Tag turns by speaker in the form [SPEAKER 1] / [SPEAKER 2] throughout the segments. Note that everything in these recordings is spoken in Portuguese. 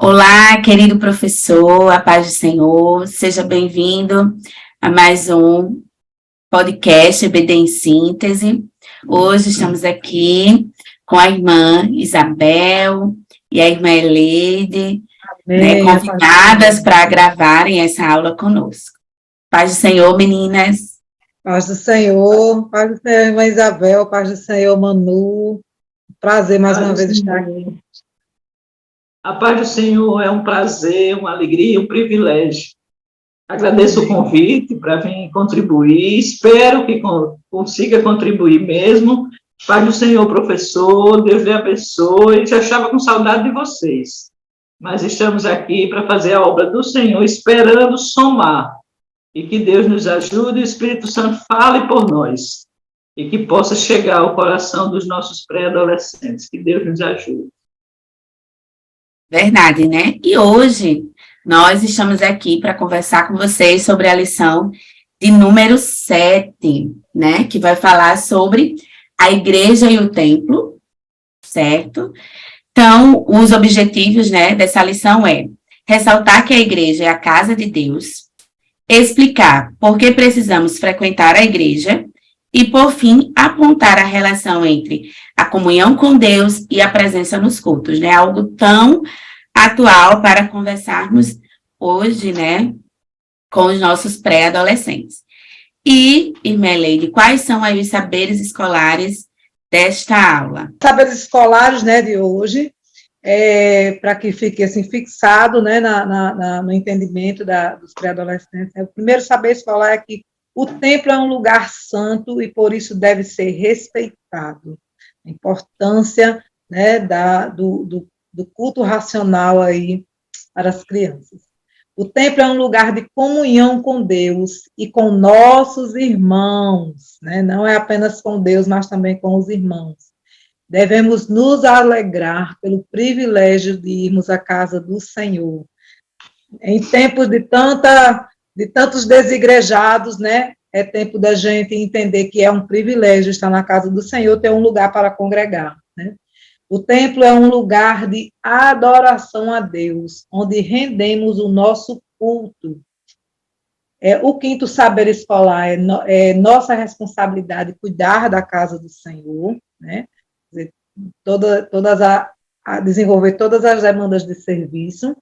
[SPEAKER 1] Olá, querido professor, a paz do Senhor, seja bem-vindo a mais um podcast EBD em Síntese. Hoje estamos aqui com a irmã Isabel e a irmã Eleide, convidadas para gravarem essa aula conosco. Paz do Senhor, meninas.
[SPEAKER 2] Paz do Senhor, irmã Isabel, paz do Senhor, Manu. Prazer mais uma vez estar aqui.
[SPEAKER 3] A paz do Senhor é um prazer, uma alegria, um privilégio. Agradeço o convite para vir contribuir, espero que consiga contribuir mesmo. Paz do Senhor, professor, Deus lhe abençoe. Já estava com saudade de vocês, mas estamos aqui para fazer a obra do Senhor, esperando somar. E que Deus nos ajude e o Espírito Santo fale por nós. E que possa chegar ao coração dos nossos pré-adolescentes. Que Deus nos ajude.
[SPEAKER 1] Verdade, né? E hoje nós estamos aqui para conversar com vocês sobre a lição de número 7, né? Que vai falar sobre a igreja e o templo, certo? Então, os objetivos, né, dessa lição é ressaltar que a igreja é a casa de Deus, explicar por que precisamos frequentar a igreja e, por fim, apontar a relação entre a comunhão com Deus e a presença nos cultos, né? Algo tão atual para conversarmos hoje, né, com os nossos pré-adolescentes. E, irmã Eleide, quais são aí os saberes escolares desta aula?
[SPEAKER 2] Saberes escolares, né, de hoje, para que fique assim fixado, né, no entendimento dos pré-adolescentes. O primeiro saber escolar é que o templo é um lugar santo e por isso deve ser respeitado. A importância, né, do culto racional aí para as crianças. O templo é um lugar de comunhão com Deus e com nossos irmãos, né? Não é apenas com Deus, mas também com os irmãos. Devemos nos alegrar pelo privilégio de irmos à casa do Senhor. Em tempos de tantos desigrejados, né? É tempo da gente entender que é um privilégio estar na casa do Senhor, ter um lugar para congregar, né? O templo é um lugar de adoração a Deus, onde rendemos o nosso culto. O quinto saber escolar é nossa responsabilidade cuidar da casa do Senhor, né? Desenvolver todas as demandas de serviço.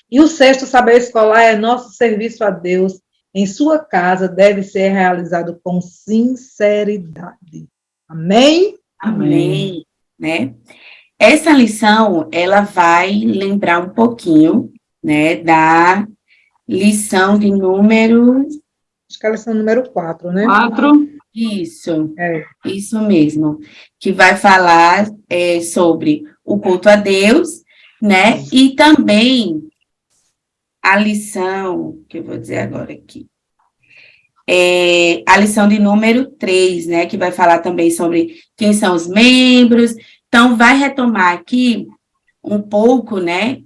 [SPEAKER 2] E o sexto saber escolar é nosso serviço a Deus em sua casa deve ser realizado com sinceridade. Amém?
[SPEAKER 1] Amém. Né? Essa lição, ela vai lembrar um pouquinho, né, da lição de número...
[SPEAKER 2] Acho que é a lição número 4, né?
[SPEAKER 3] 4.
[SPEAKER 1] Isso mesmo, que vai falar sobre o culto a Deus, né, e também a lição, que eu vou dizer agora aqui, a lição de número 3, né, que vai falar também sobre quem são os membros. Então, vai retomar aqui um pouco, né,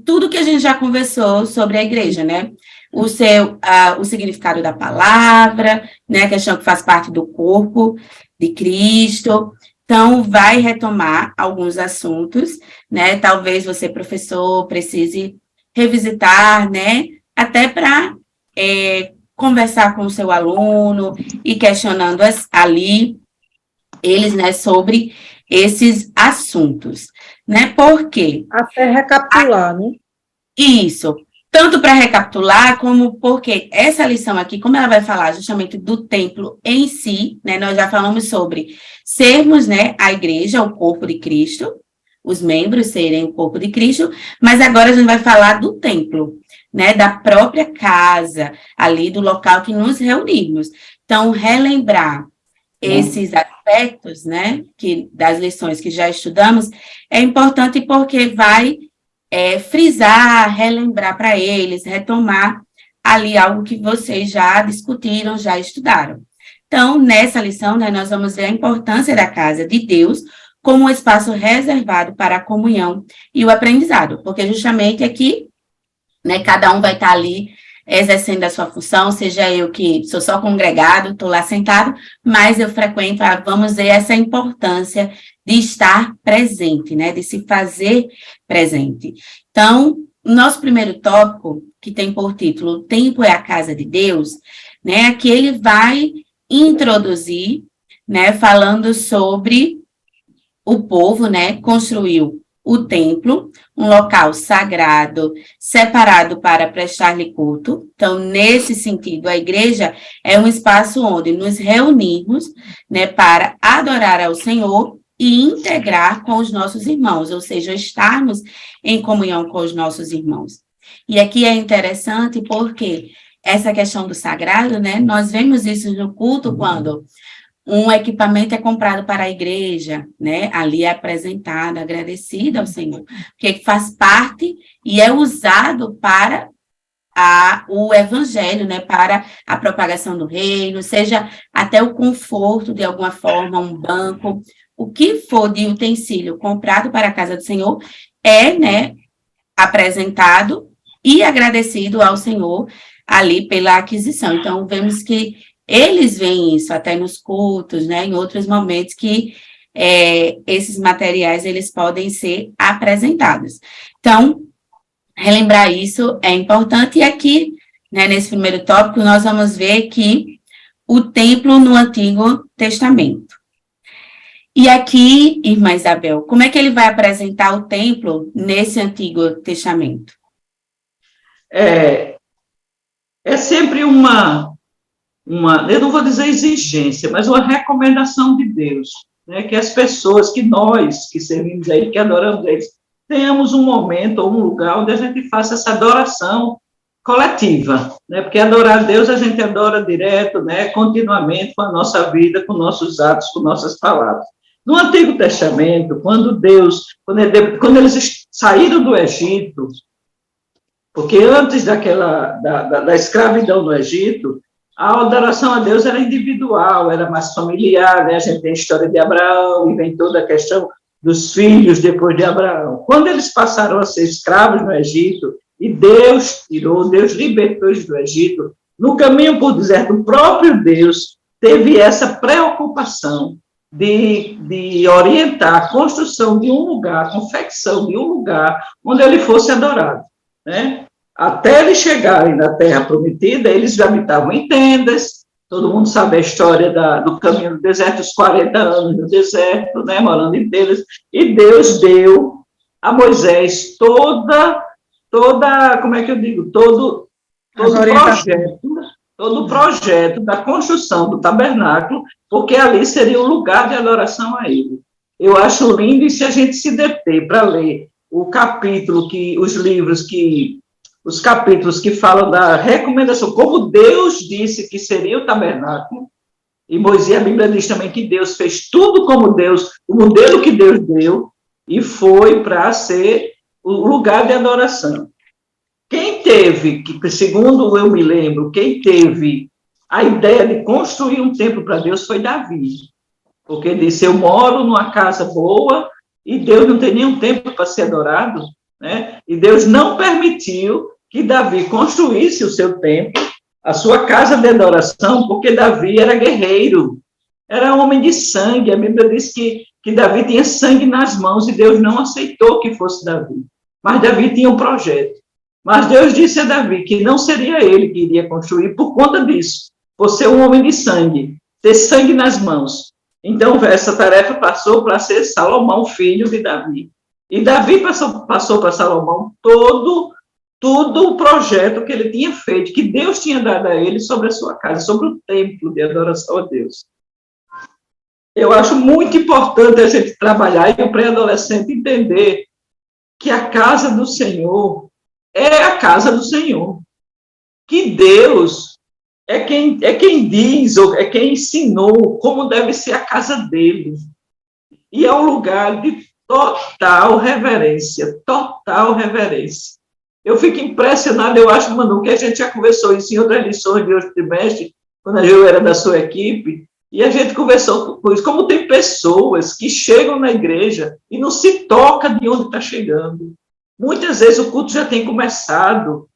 [SPEAKER 1] tudo que a gente já conversou sobre a igreja, né, o significado da palavra, né, a questão que faz parte do corpo de Cristo. Então, vai retomar alguns assuntos, né, talvez você, professor, precise revisitar, né, até para conversar com o seu aluno e questionando ali eles, né, sobre esses assuntos, né, por quê?
[SPEAKER 2] Até recapitular, né?
[SPEAKER 1] Isso, tanto para recapitular, como porque essa lição aqui, como ela vai falar justamente do templo em si, né, nós já falamos sobre sermos, né, a igreja, o corpo de Cristo, os membros serem o corpo de Cristo, mas agora a gente vai falar do templo, né, da própria casa, ali do local que nos reunimos. Então, relembrar esses aspectos, né, das lições que já estudamos, é importante porque vai frisar, relembrar para eles, retomar ali algo que vocês já discutiram, já estudaram. Então, nessa lição, né, nós vamos ver a importância da casa de Deus como um espaço reservado para a comunhão e o aprendizado, porque justamente aqui, né, cada um vai estar ali exercendo a sua função, seja eu que sou só congregado, estou lá sentado, mas eu frequento, vamos ver essa importância de estar presente, né, de se fazer presente. Então, nosso primeiro tópico, que tem por título O Tempo é a Casa de Deus, né, aqui ele vai introduzir, né, falando sobre o povo, né, construiu o templo, um local sagrado, separado para prestar-lhe culto. Então, nesse sentido, a igreja é um espaço onde nos reunimos, né, para adorar ao Senhor e integrar com os nossos irmãos, ou seja, estarmos em comunhão com os nossos irmãos. E aqui é interessante porque essa questão do sagrado, né, nós vemos isso no culto quando um equipamento é comprado para a igreja, né? Ali é apresentado, agradecido ao Senhor, porque faz parte e é usado para o evangelho, né? Para a propagação do reino, seja até o conforto, de alguma forma, um banco, o que for de utensílio comprado para a casa do Senhor é, né, apresentado e agradecido ao Senhor ali pela aquisição. Então, vemos que eles veem isso até nos cultos, né, em outros momentos que esses materiais, eles podem ser apresentados. Então, relembrar isso é importante, e aqui, né, nesse primeiro tópico, nós vamos ver que o templo no Antigo Testamento. E aqui, irmã Isabel, como é que ele vai apresentar o templo nesse Antigo Testamento?
[SPEAKER 3] É sempre eu não vou dizer exigência, mas uma recomendação de Deus, né, que as pessoas, que nós que servimos a Ele, que adoramos a Ele, tenhamos um momento ou um lugar onde a gente faça essa adoração coletiva, né, porque adorar a Deus a gente adora direto, né, continuamente com a nossa vida, com nossos atos, com nossas palavras. No Antigo Testamento, quando eles saíram do Egito, porque antes da escravidão no Egito, a adoração a Deus era individual, era mais familiar, né? A gente tem a história de Abraão, e vem toda a questão dos filhos depois de Abraão. Quando eles passaram a ser escravos no Egito, e Deus libertou eles do Egito, no caminho por deserto, o próprio Deus teve essa preocupação de orientar a construção de um lugar, a confecção de um lugar onde ele fosse adorado, né? Até eles chegarem na Terra Prometida, eles já habitavam em tendas. Todo mundo sabe a história do caminho do deserto, os 40 anos no deserto, né, morando em tendas, e Deus deu a Moisés todo o projeto da construção do tabernáculo, porque ali seria o lugar de adoração a ele. Eu acho lindo, e se a gente se deter para ler os capítulos que falam da recomendação, como Deus disse que seria o tabernáculo, e Moisés, a Bíblia diz também que Deus fez tudo como Deus, o modelo que Deus deu, e foi para ser o lugar de adoração. Segundo eu me lembro, quem teve a ideia de construir um templo para Deus foi Davi, porque disse, eu moro numa casa boa, e Deus não tem nenhum templo para ser adorado, né? E Deus não permitiu que Davi construísse o seu templo, a sua casa de adoração, porque Davi era guerreiro, era homem de sangue. A Bíblia diz que Davi tinha sangue nas mãos, e Deus não aceitou que fosse Davi. Mas Davi tinha um projeto. Mas Deus disse a Davi que não seria ele que iria construir por conta disso, por ser um homem de sangue, ter sangue nas mãos. Então, essa tarefa passou para ser Salomão, filho de Davi. E Davi passou para Salomão todo o projeto que ele tinha feito, que Deus tinha dado a ele sobre a sua casa, sobre o templo de adoração a Deus. Eu acho muito importante a gente trabalhar e o pré-adolescente entender que a casa do Senhor é a casa do Senhor. Que Deus é quem diz, ou é quem ensinou como deve ser a casa dele. E é um lugar de total reverência, total reverência. Eu fico impressionado, eu acho, Manu, que a gente já conversou isso em outras lições de hoje trimestre, quando eu era da sua equipe, e a gente conversou com isso, como tem pessoas que chegam na igreja e não se toca de onde está chegando. Muitas vezes o culto já tem começado,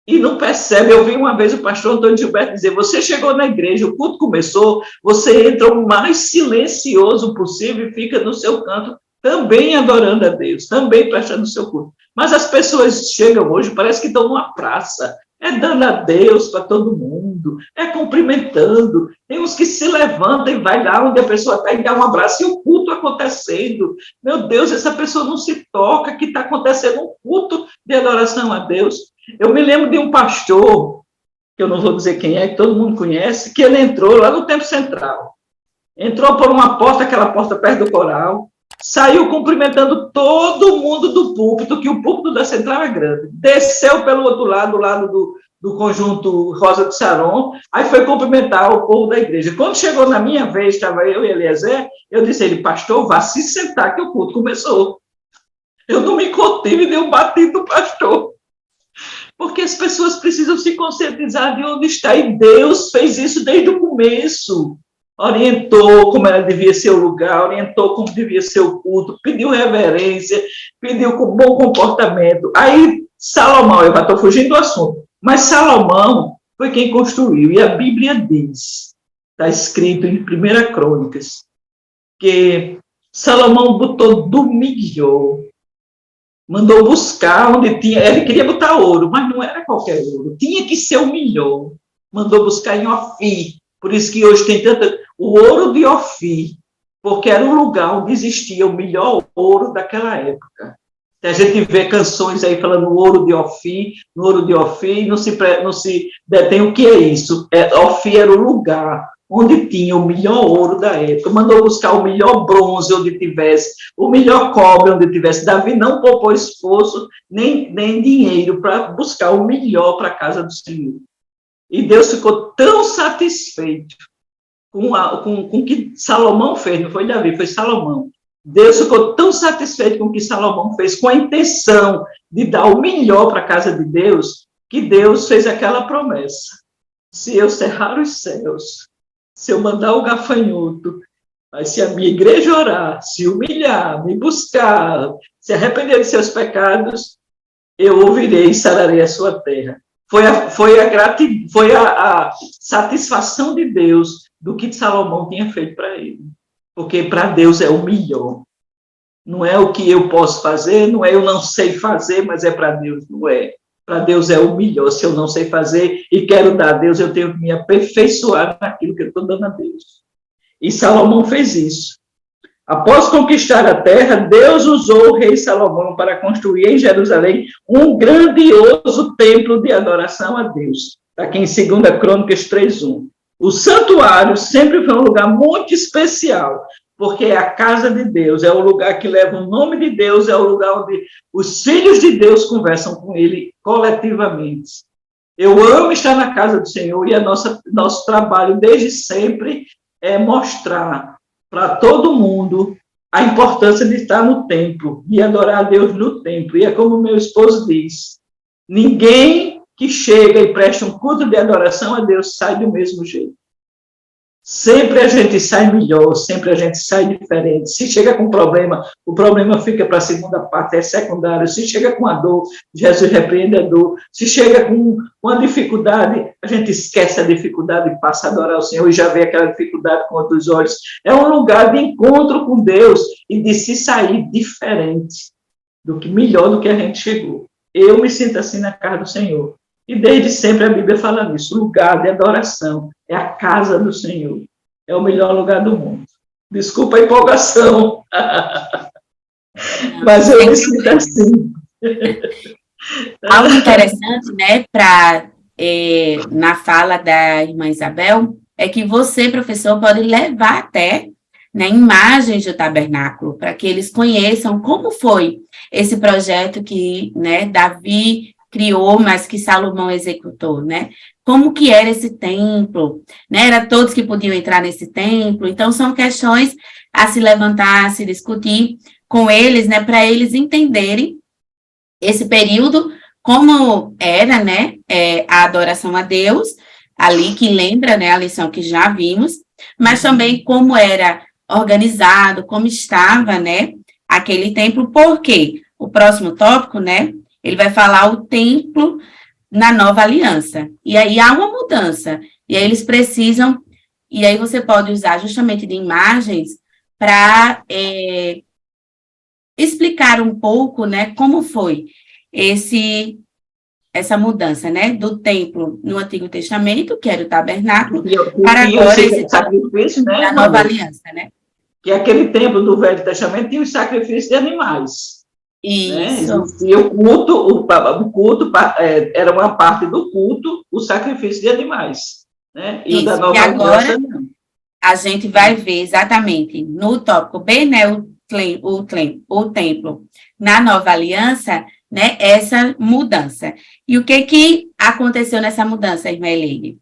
[SPEAKER 3] e não percebe. Eu vi uma vez o pastor Antônio Gilberto dizer, você chegou na igreja, o culto começou, você entra o mais silencioso possível e fica no seu canto, também adorando a Deus, também prestando o seu culto. Mas as pessoas chegam hoje, parece que estão numa praça, dando a Deus para todo mundo, cumprimentando. Tem uns que se levantam e vai lá onde a pessoa está e dá um abraço, e o culto acontecendo. Meu Deus, essa pessoa não se toca que está acontecendo um culto de adoração a Deus. Eu me lembro de um pastor, que eu não vou dizer quem é, que todo mundo conhece, que ele entrou lá no Templo Central. Entrou por uma porta, aquela porta perto do coral, saiu cumprimentando todo mundo do púlpito, que o púlpito da Central é grande. Desceu pelo outro lado, o lado do conjunto Rosa de Saron, aí foi cumprimentar o povo da igreja. Quando chegou na minha vez, estava eu e Eliezer, eu disse a ele, pastor, vá se sentar que o culto começou. Eu não me contive, nem eu bati no pastor. Porque as pessoas precisam se conscientizar de onde está, e Deus fez isso desde o começo. Orientou como ela devia ser o lugar, orientou como devia ser o culto, pediu reverência, pediu com bom comportamento. Aí, Salomão, eu já estou fugindo do assunto, mas Salomão foi quem construiu, e a Bíblia diz, está escrito em 1 Crônicas, que Salomão botou do melhor, mandou buscar onde tinha, ele queria botar ouro, mas não era qualquer ouro, tinha que ser o melhor, mandou buscar em Ofir, por isso que hoje tem o ouro de Ofir, porque era um lugar onde existia o melhor ouro daquela época. A gente vê canções aí falando ouro de Ofir, no ouro de Ofir, não se detém o que é isso. Ofir era o lugar onde tinha o melhor ouro da época, mandou buscar o melhor bronze onde tivesse, o melhor cobre onde tivesse. Davi não poupou esforço, nem dinheiro para buscar o melhor para a casa do Senhor. E Deus ficou tão satisfeito com o que Salomão fez, não foi Davi, foi Salomão. Deus ficou tão satisfeito com o que Salomão fez, com a intenção de dar o melhor para a casa de Deus, que Deus fez aquela promessa. Se eu cerrar os céus, se eu mandar o gafanhoto, mas se a minha igreja orar, se humilhar, me buscar, se arrepender de seus pecados, eu ouvirei e sararei a sua terra. Foi a satisfação de Deus do que Salomão tinha feito para ele. Porque para Deus é o melhor. Não é o que eu posso fazer, não é eu não sei fazer, mas é para Deus, não é. Para Deus é o melhor. Se eu não sei fazer e quero dar a Deus, eu tenho que me aperfeiçoar naquilo que eu estou dando a Deus. E Salomão fez isso. Após conquistar a terra, Deus usou o rei Salomão para construir em Jerusalém um grandioso templo de adoração a Deus. Está aqui em 2 Crônicas 3:1. O santuário sempre foi um lugar muito especial, porque é a casa de Deus, é o lugar que leva o nome de Deus, é o lugar onde os filhos de Deus conversam com ele coletivamente. Eu amo estar na casa do Senhor, e nosso trabalho desde sempre é mostrar para todo mundo a importância de estar no templo, de adorar a Deus no templo. E é como meu esposo diz, ninguém que chega e presta um culto de adoração a Deus sai do mesmo jeito. Sempre a gente sai melhor, sempre a gente sai diferente. Se chega com problema, o problema fica para a segunda parte, é secundário. Se chega com a dor, Jesus repreende a dor. Se chega com uma dificuldade, a gente esquece a dificuldade e passa a adorar o Senhor e já vê aquela dificuldade com outros olhos. É um lugar de encontro com Deus e de se sair diferente, melhor do que a gente chegou. Eu me sinto assim na casa do Senhor. E desde sempre a Bíblia fala nisso, lugar de adoração, é a casa do Senhor, é o melhor lugar do mundo. Desculpa a empolgação, mas eu me sinto assim.
[SPEAKER 1] Algo interessante, né, na fala da irmã Isabel, é que você, professor, pode levar até, né, imagens do tabernáculo, para que eles conheçam como foi esse projeto que, né, Davi criou, mas que Salomão executou, né? Como que era esse templo, né? Era todos que podiam entrar nesse templo. Então, são questões a se levantar, a se discutir com eles, né? Para eles entenderem esse período, como era, né? A adoração a Deus, ali que lembra, né? A lição que já vimos, mas também como era organizado, como estava, né? Aquele templo, porque o próximo tópico, né? Ele vai falar o templo na nova aliança. E aí há uma mudança. E aí eles precisam, e aí você pode usar justamente de imagens para explicar um pouco, né, como foi essa mudança, né, do templo no Antigo Testamento, que era o tabernáculo, para agora esse
[SPEAKER 3] sacrifício, né,
[SPEAKER 1] da nova aliança, né?
[SPEAKER 3] Que aquele templo do Velho Testamento tinha os sacrifícios de animais.
[SPEAKER 1] Isso.
[SPEAKER 3] Né? E o culto era uma parte do culto, o sacrifício de animais. Né? E o da nova aliança, não.
[SPEAKER 1] A gente vai ver exatamente no tópico B, né, o templo na nova aliança, né, essa mudança. E o que aconteceu nessa mudança, irmã Helene?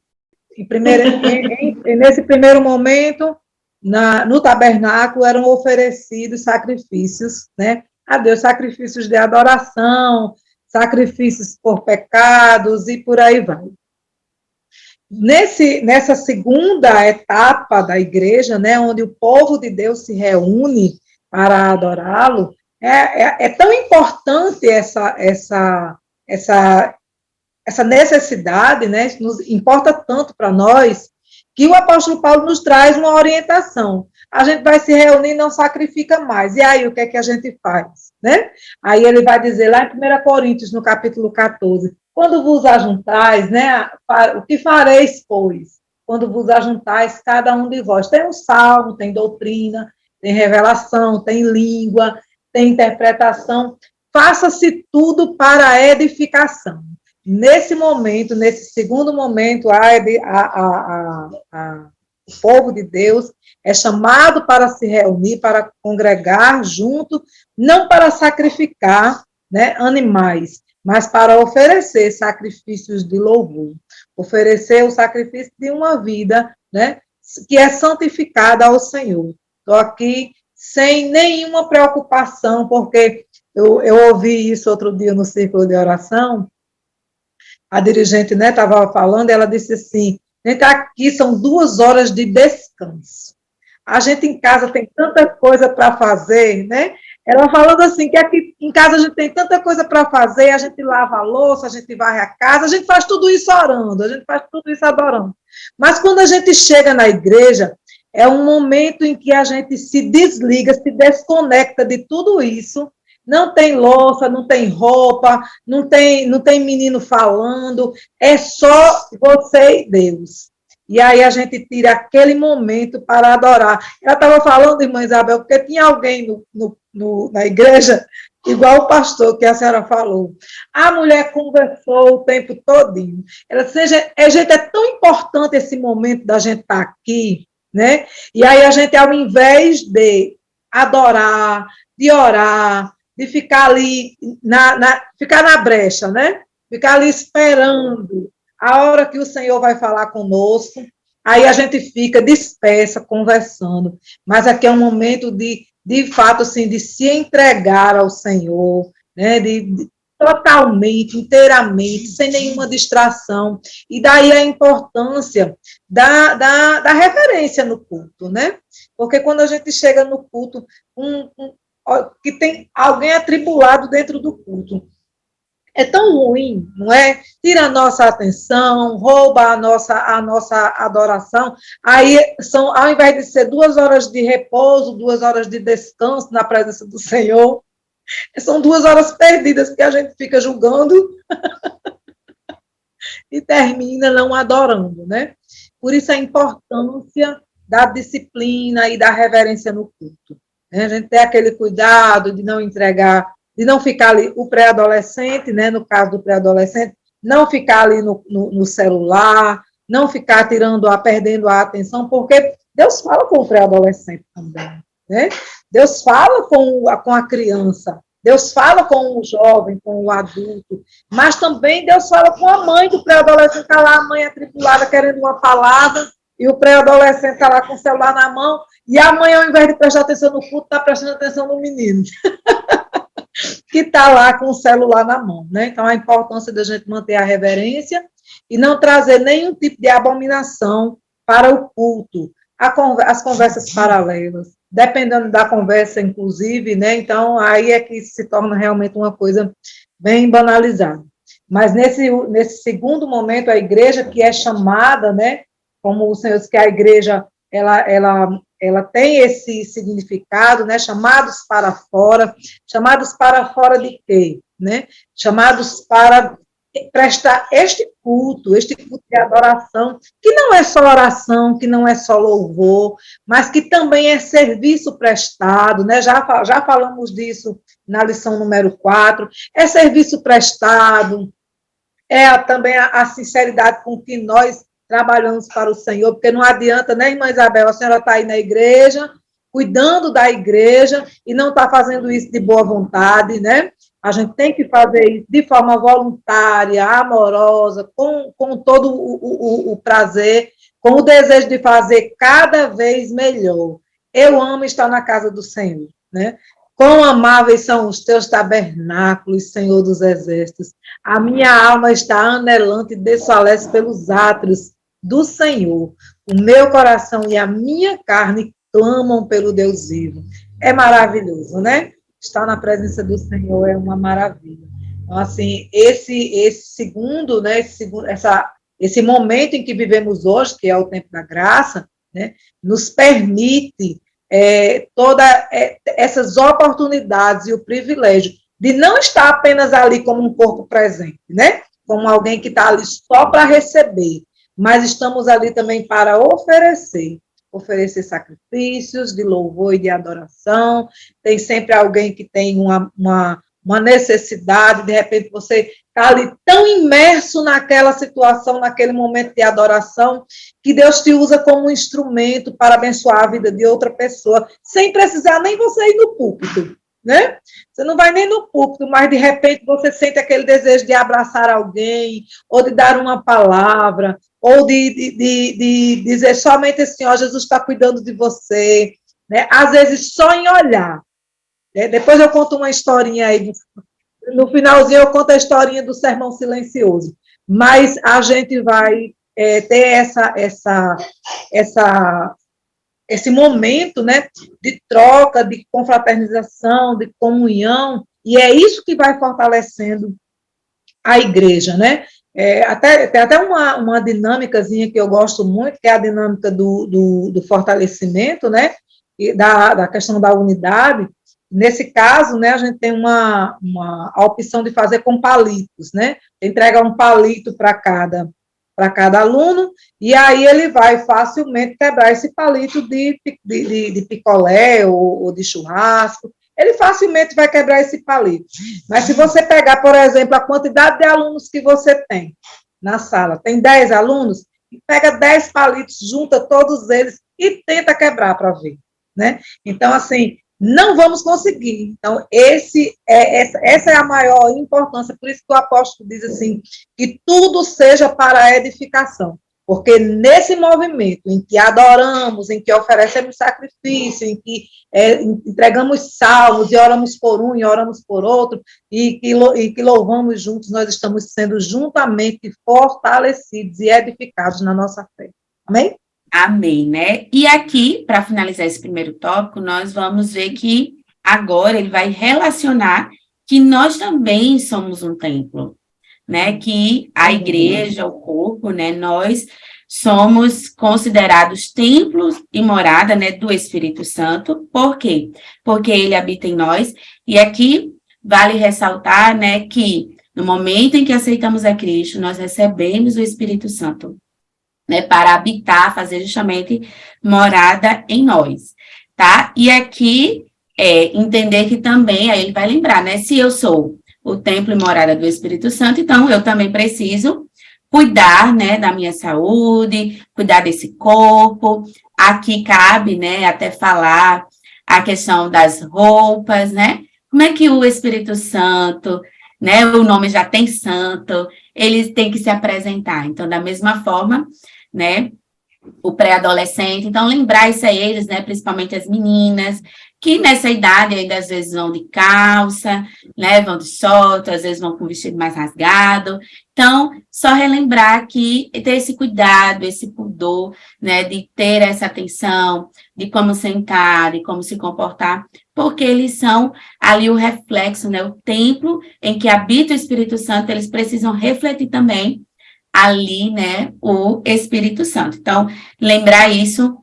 [SPEAKER 2] Nesse primeiro momento, no tabernáculo eram oferecidos sacrifícios, né, a Deus, sacrifícios de adoração, sacrifícios por pecados e por aí vai. Nessa segunda etapa da igreja, né, onde o povo de Deus se reúne para adorá-lo, é tão importante essa necessidade, né, nos importa tanto para nós, que o apóstolo Paulo nos traz uma orientação. A gente vai se reunir e não sacrifica mais. E aí, o que é que a gente faz? Né? Aí ele vai dizer lá em 1 Coríntios, no capítulo 14, quando vos ajuntais, né, o que fareis, pois? Quando vos ajuntais, cada um de vós. Tem um salmo, tem doutrina, tem revelação, tem língua, tem interpretação. Faça-se tudo para a edificação. Nesse momento, nesse segundo momento, o povo de Deus é chamado para se reunir, para congregar junto, não para sacrificar, né, animais, mas para oferecer sacrifícios de louvor, oferecer o sacrifício de uma vida, né, que é santificada ao Senhor. Estou aqui sem nenhuma preocupação, porque eu ouvi isso outro dia no círculo de oração. A dirigente, né, estava falando, ela disse assim, gente, aqui são 2 horas de descanso. A gente em casa tem tanta coisa para fazer, né? Ela falando assim, que aqui em casa a gente tem tanta coisa para fazer, a gente lava a louça, a gente varre a casa, a gente faz tudo isso orando, a gente faz tudo isso adorando. Mas quando a gente chega na igreja, é um momento em que a gente se desliga, se desconecta de tudo isso. Não tem louça, não tem roupa, não tem menino falando, é só você e Deus. E aí a gente tira aquele momento para adorar. Ela estava falando, irmã Isabel, porque tinha alguém na igreja, igual o pastor que a senhora falou. A mulher conversou o tempo todinho. Ela disse, gente, é tão importante esse momento da gente estar aqui, né? E aí a gente, ao invés de adorar, de orar, de ficar ali, ficar na brecha, né? Ficar ali esperando a hora que o Senhor vai falar conosco, aí a gente fica dispersa, conversando, mas aqui é um momento de fato, assim, de se entregar ao Senhor, né? Totalmente, inteiramente, sem nenhuma distração, e daí a importância da reverência no culto, né? Porque quando a gente chega no culto, que tem alguém atribulado dentro do culto. É tão ruim, não é? Tira a nossa atenção, rouba a nossa adoração. Aí, ao invés de ser 2 horas de repouso, 2 horas de descanso na presença do Senhor, são 2 horas perdidas, porque a gente fica julgando e termina não adorando, né? Por isso a importância da disciplina e da reverência no culto. A gente tem aquele cuidado de não entregar, de não ficar ali, o pré-adolescente, né, no caso do pré-adolescente, não ficar ali no celular, não ficar perdendo a atenção, porque Deus fala com o pré-adolescente também, né? Deus fala com a criança, Deus fala com o jovem, com o adulto, mas também Deus fala com a mãe do pré-adolescente, está lá a mãe atribulada querendo uma palavra, e o pré-adolescente está lá com o celular na mão, e a mãe, ao invés de prestar atenção no culto, está prestando atenção no menino, que está lá com o celular na mão, né? Então, a importância da gente manter a reverência e não trazer nenhum tipo de abominação para o culto, as conversas paralelas, dependendo da conversa, inclusive, né? Então, aí é que se torna realmente uma coisa bem banalizada. Mas nesse segundo momento, a igreja que é chamada, né, como o Senhor diz que a igreja, ela tem esse significado, né, chamados para fora de quê? Né? Chamados para prestar este culto de adoração, que não é só oração, que não é só louvor, mas que também é serviço prestado, né? Já falamos disso na lição número 4, é serviço prestado, também a sinceridade com que nós trabalhamos para o Senhor, porque não adianta, né, irmã Isabel, a senhora está aí na igreja, cuidando da igreja, e não está fazendo isso de boa vontade, né? A gente tem que fazer isso de forma voluntária, amorosa, com todo o prazer, com o desejo de fazer cada vez melhor. Eu amo estar na casa do Senhor, né? Quão amáveis são os teus tabernáculos, Senhor dos exércitos. A minha alma está anelante e desfalece pelos átrios do Senhor. O meu coração e a minha carne clamam pelo Deus vivo. É maravilhoso, né? Estar na presença do Senhor é uma maravilha. Então, assim, esse segundo, né, esse momento em que vivemos hoje, que é o tempo da graça, né, nos permite todas essas oportunidades e o privilégio de não estar apenas ali como um corpo presente, né, como alguém que está ali só para receber, mas estamos ali também para oferecer sacrifícios de louvor e de adoração. Tem sempre alguém que tem uma necessidade, de repente você está ali tão imerso naquela situação, naquele momento de adoração, que Deus te usa como um instrumento para abençoar a vida de outra pessoa, sem precisar nem você ir no púlpito, né? Você não vai nem no púlpito, mas de repente você sente aquele desejo de abraçar alguém, ou de dar uma palavra, ou de dizer somente assim, ó, Jesus está cuidando de você, né? Às vezes só em olhar. Né? Depois eu conto uma historinha aí, no finalzinho eu conto a historinha do sermão silencioso, mas a gente vai ter esse momento, né, de troca, de confraternização, de comunhão, e é isso que vai fortalecendo a igreja, né? Tem até uma dinâmicazinha que eu gosto muito, que é a dinâmica do fortalecimento, né? E da questão da unidade. Nesse caso, né, a gente tem a opção de fazer com palitos, né? Entrega um palito para cada aluno, e aí ele vai facilmente quebrar esse palito de picolé ou de churrasco. Ele facilmente vai quebrar esse palito. Mas se você pegar, por exemplo, a quantidade de alunos que você tem na sala, tem 10 alunos, pega 10 palitos, junta todos eles e tenta quebrar para ver, né? Então, assim, não vamos conseguir. Então, essa é a maior importância, por isso que o apóstolo diz assim, que tudo seja para a edificação. Porque nesse movimento em que adoramos, em que oferecemos sacrifício, em que entregamos salmos e oramos por um e oramos por outro, e que louvamos juntos, nós estamos sendo juntamente fortalecidos e edificados na nossa fé. Amém?
[SPEAKER 1] Amém, né? E aqui, para finalizar esse primeiro tópico, nós vamos ver que agora ele vai relacionar que nós também somos um templo, né? Que a igreja, o corpo, né? Nós somos considerados templos e morada, né? Do Espírito Santo. Por quê? Porque ele habita em nós. E aqui vale ressaltar, né? Que no momento em que aceitamos a Cristo, nós recebemos o Espírito Santo, né, para habitar, fazer justamente morada em nós, tá? E aqui, entender que também, aí ele vai lembrar, né, se eu sou o templo e morada do Espírito Santo, então eu também preciso cuidar, né, da minha saúde, cuidar desse corpo. Aqui cabe, né, até falar a questão das roupas, né, como é que o Espírito Santo, né, o nome já tem santo, eles têm que se apresentar. Então, da mesma forma, né, o pré-adolescente, então lembrar isso a eles, né, principalmente as meninas, que nessa idade ainda às vezes vão de calça, né, vão de short, às vezes vão com o vestido mais rasgado. Então, só relembrar que ter esse cuidado, esse pudor, né, de ter essa atenção, de como sentar, de como se comportar, porque eles são ali o reflexo, né, o templo em que habita o Espírito Santo, eles precisam refletir também ali, né, o Espírito Santo. Então, lembrar isso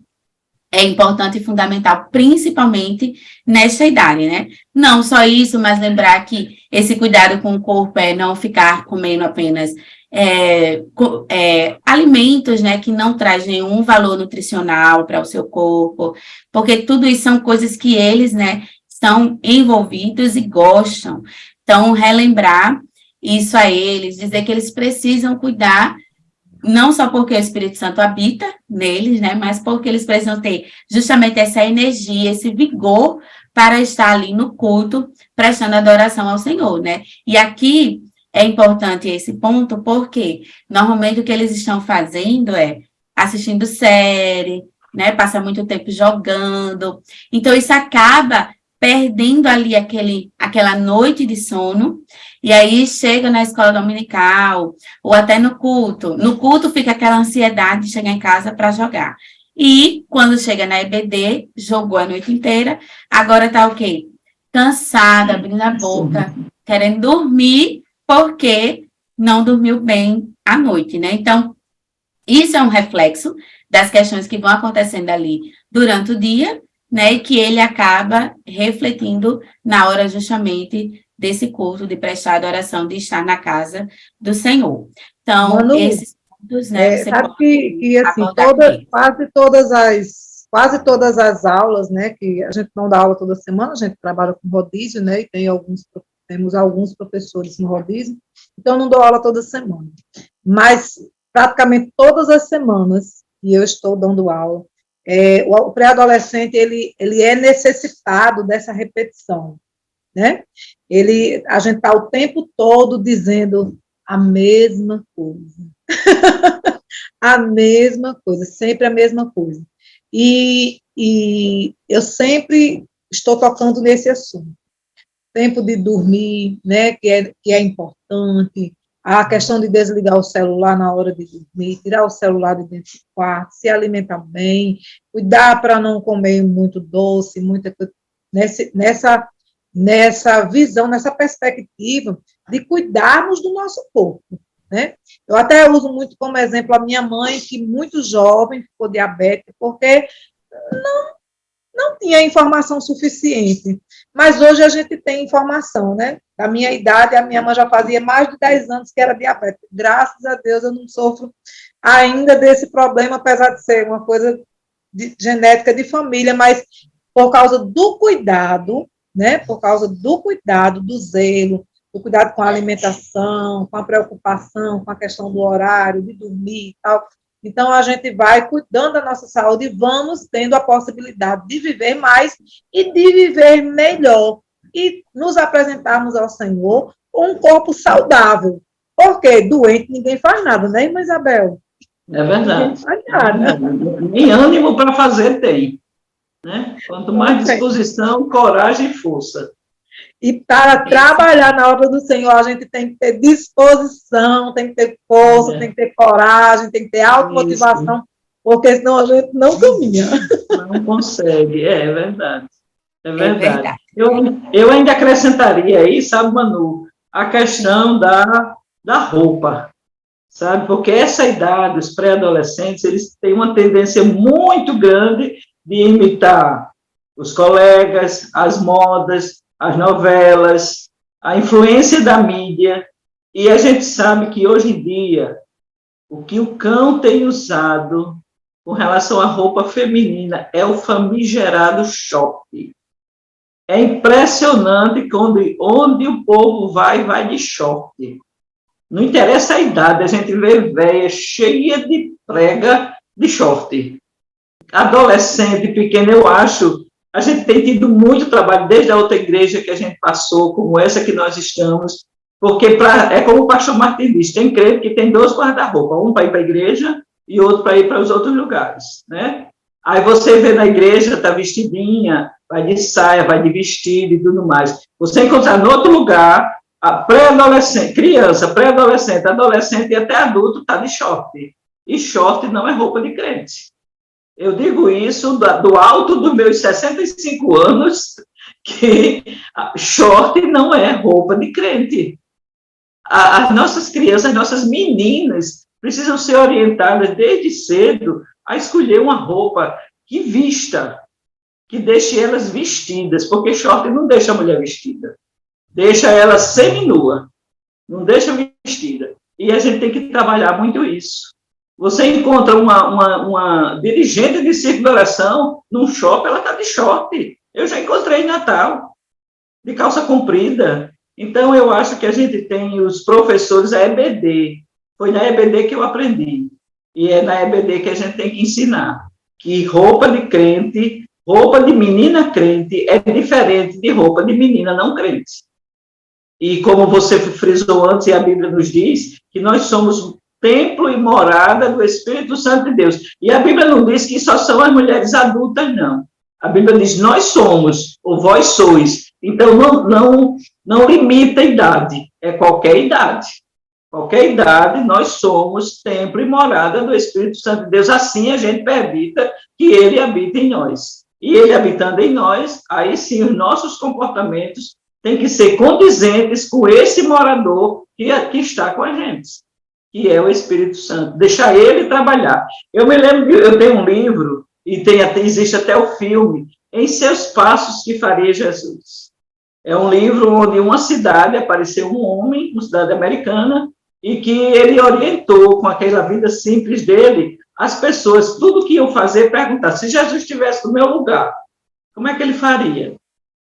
[SPEAKER 1] é importante e fundamental, principalmente nesta idade, né? Não só isso, mas lembrar que esse cuidado com o corpo é não ficar comendo apenas alimentos, né, que não trazem nenhum valor nutricional para o seu corpo, porque tudo isso são coisas que eles, né, estão envolvidos e gostam. Então, relembrar isso a eles, dizer que eles precisam cuidar, não só porque o Espírito Santo habita neles, né, mas porque eles precisam ter justamente essa energia, esse vigor para estar ali no culto, prestando adoração ao Senhor, né? E aqui é importante esse ponto, porque normalmente o que eles estão fazendo é assistindo série, né, passa muito tempo jogando, então isso acaba perdendo ali aquela noite de sono, e aí chega na escola dominical, ou até no culto. No culto fica aquela ansiedade de chegar em casa para jogar. E quando chega na EBD, jogou a noite inteira, agora está o quê? Cansada, abrindo a boca, querendo dormir, porque não dormiu bem à noite, né? Então, isso é um reflexo das questões que vão acontecendo ali durante o dia, né, e que ele acaba refletindo na hora justamente desse culto, de prestar adoração, de estar na casa do Senhor. Então,
[SPEAKER 2] Manu,
[SPEAKER 1] esses pontos, né, você
[SPEAKER 2] sabe
[SPEAKER 1] pode
[SPEAKER 2] que assim,
[SPEAKER 1] abordar com eles.
[SPEAKER 2] quase todas as aulas, né, que a gente não dá aula toda semana, a gente trabalha com rodízio, né, e temos alguns professores no rodízio, então não dou aula toda semana. Mas praticamente todas as semanas que eu estou dando aula, o pré-adolescente, ele é necessitado dessa repetição, né? A gente está o tempo todo dizendo a mesma coisa. A mesma coisa, sempre a mesma coisa. E eu sempre estou tocando nesse assunto. Tempo de dormir, né, que é importante, a questão de desligar o celular na hora de dormir, tirar o celular de dentro do quarto, se alimentar bem, cuidar para não comer muito doce, nessa visão, nessa perspectiva de cuidarmos do nosso corpo, né? Eu até uso muito como exemplo a minha mãe, que muito jovem ficou diabética, porque não tinha informação suficiente. Mas hoje a gente tem informação, né? Da minha idade, a minha mãe já fazia mais de 10 anos que era diabética. Graças a Deus eu não sofro ainda desse problema, apesar de ser uma coisa genética de família, mas por causa do cuidado, né? Por causa do cuidado, do zelo, do cuidado com a alimentação, com a preocupação, com a questão do horário, de dormir e tal. Então, a gente vai cuidando da nossa saúde e vamos tendo a possibilidade de viver mais e de viver melhor e nos apresentarmos ao Senhor com um corpo saudável. Porque doente ninguém faz nada, né, irmã Isabel?
[SPEAKER 3] É verdade.
[SPEAKER 2] Ninguém faz nada.
[SPEAKER 3] Nem ânimo para fazer tem, né? Quanto mais disposição, coragem e força.
[SPEAKER 2] E para trabalhar na obra do Senhor, a gente tem que ter disposição, tem que ter força, tem que ter coragem, tem que ter automotivação, porque senão a gente não caminha.
[SPEAKER 3] Não consegue, é verdade. É verdade. Eu ainda acrescentaria aí, sabe, Manu, a questão da roupa, sabe? Porque essa idade, os pré-adolescentes, eles têm uma tendência muito grande de imitar os colegas, as modas, as novelas, a influência da mídia, e a gente sabe que hoje em dia, o que o cão tem usado com relação à roupa feminina é o famigerado short. É impressionante onde o povo vai de short. Não interessa a idade, a gente vê véia cheia de prega de short. Adolescente, pequeno, eu acho. A gente tem tido muito trabalho, desde a outra igreja que a gente passou, como essa que nós estamos, porque é como o pastor Martim diz, tem crente que tem 2 guarda-roupa, um para ir para a igreja e outro para ir para os outros lugares, né? Aí você vê na igreja, está vestidinha, vai de saia, vai de vestido e tudo mais. Você encontrar em outro lugar, a pré-adolescente, criança, pré-adolescente, adolescente e até adulto está de short. E short não é roupa de crente. Eu digo isso do alto dos meus 65 anos, que short não é roupa de crente. As nossas crianças, as nossas meninas, precisam ser orientadas desde cedo a escolher uma roupa que vista, que deixe elas vestidas, porque short não deixa a mulher vestida, deixa ela seminua, não deixa vestida. E a gente tem que trabalhar muito isso. Você encontra uma dirigente de círculo de oração num shopping, ela está de short. Eu já encontrei em Natal, de calça comprida. Então, eu acho que a gente tem os professores, a EBD. Foi na EBD que eu aprendi. E é na EBD que a gente tem que ensinar que roupa de crente, roupa de menina crente é diferente de roupa de menina não crente. E como você frisou antes, e a Bíblia nos diz, que nós somos templo e morada do Espírito Santo de Deus. E a Bíblia não diz que só são as mulheres adultas, não. A Bíblia diz, nós somos, ou vós sois. Então, não limita a idade, é qualquer idade. Qualquer idade, nós somos templo e morada do Espírito Santo de Deus. Assim a gente permita que ele habite em nós. E ele habitando em nós, aí sim os nossos comportamentos têm que ser condizentes com esse morador que está com a gente, que é o Espírito Santo. Deixar ele trabalhar. Eu me lembro que eu tenho um livro, e existe até o filme, Em Seus Passos que Faria Jesus. É um livro onde uma cidade apareceu um homem, uma cidade americana, e que ele orientou com aquela vida simples dele, as pessoas, tudo que iam fazer, perguntar, se Jesus estivesse no meu lugar, como é que ele faria?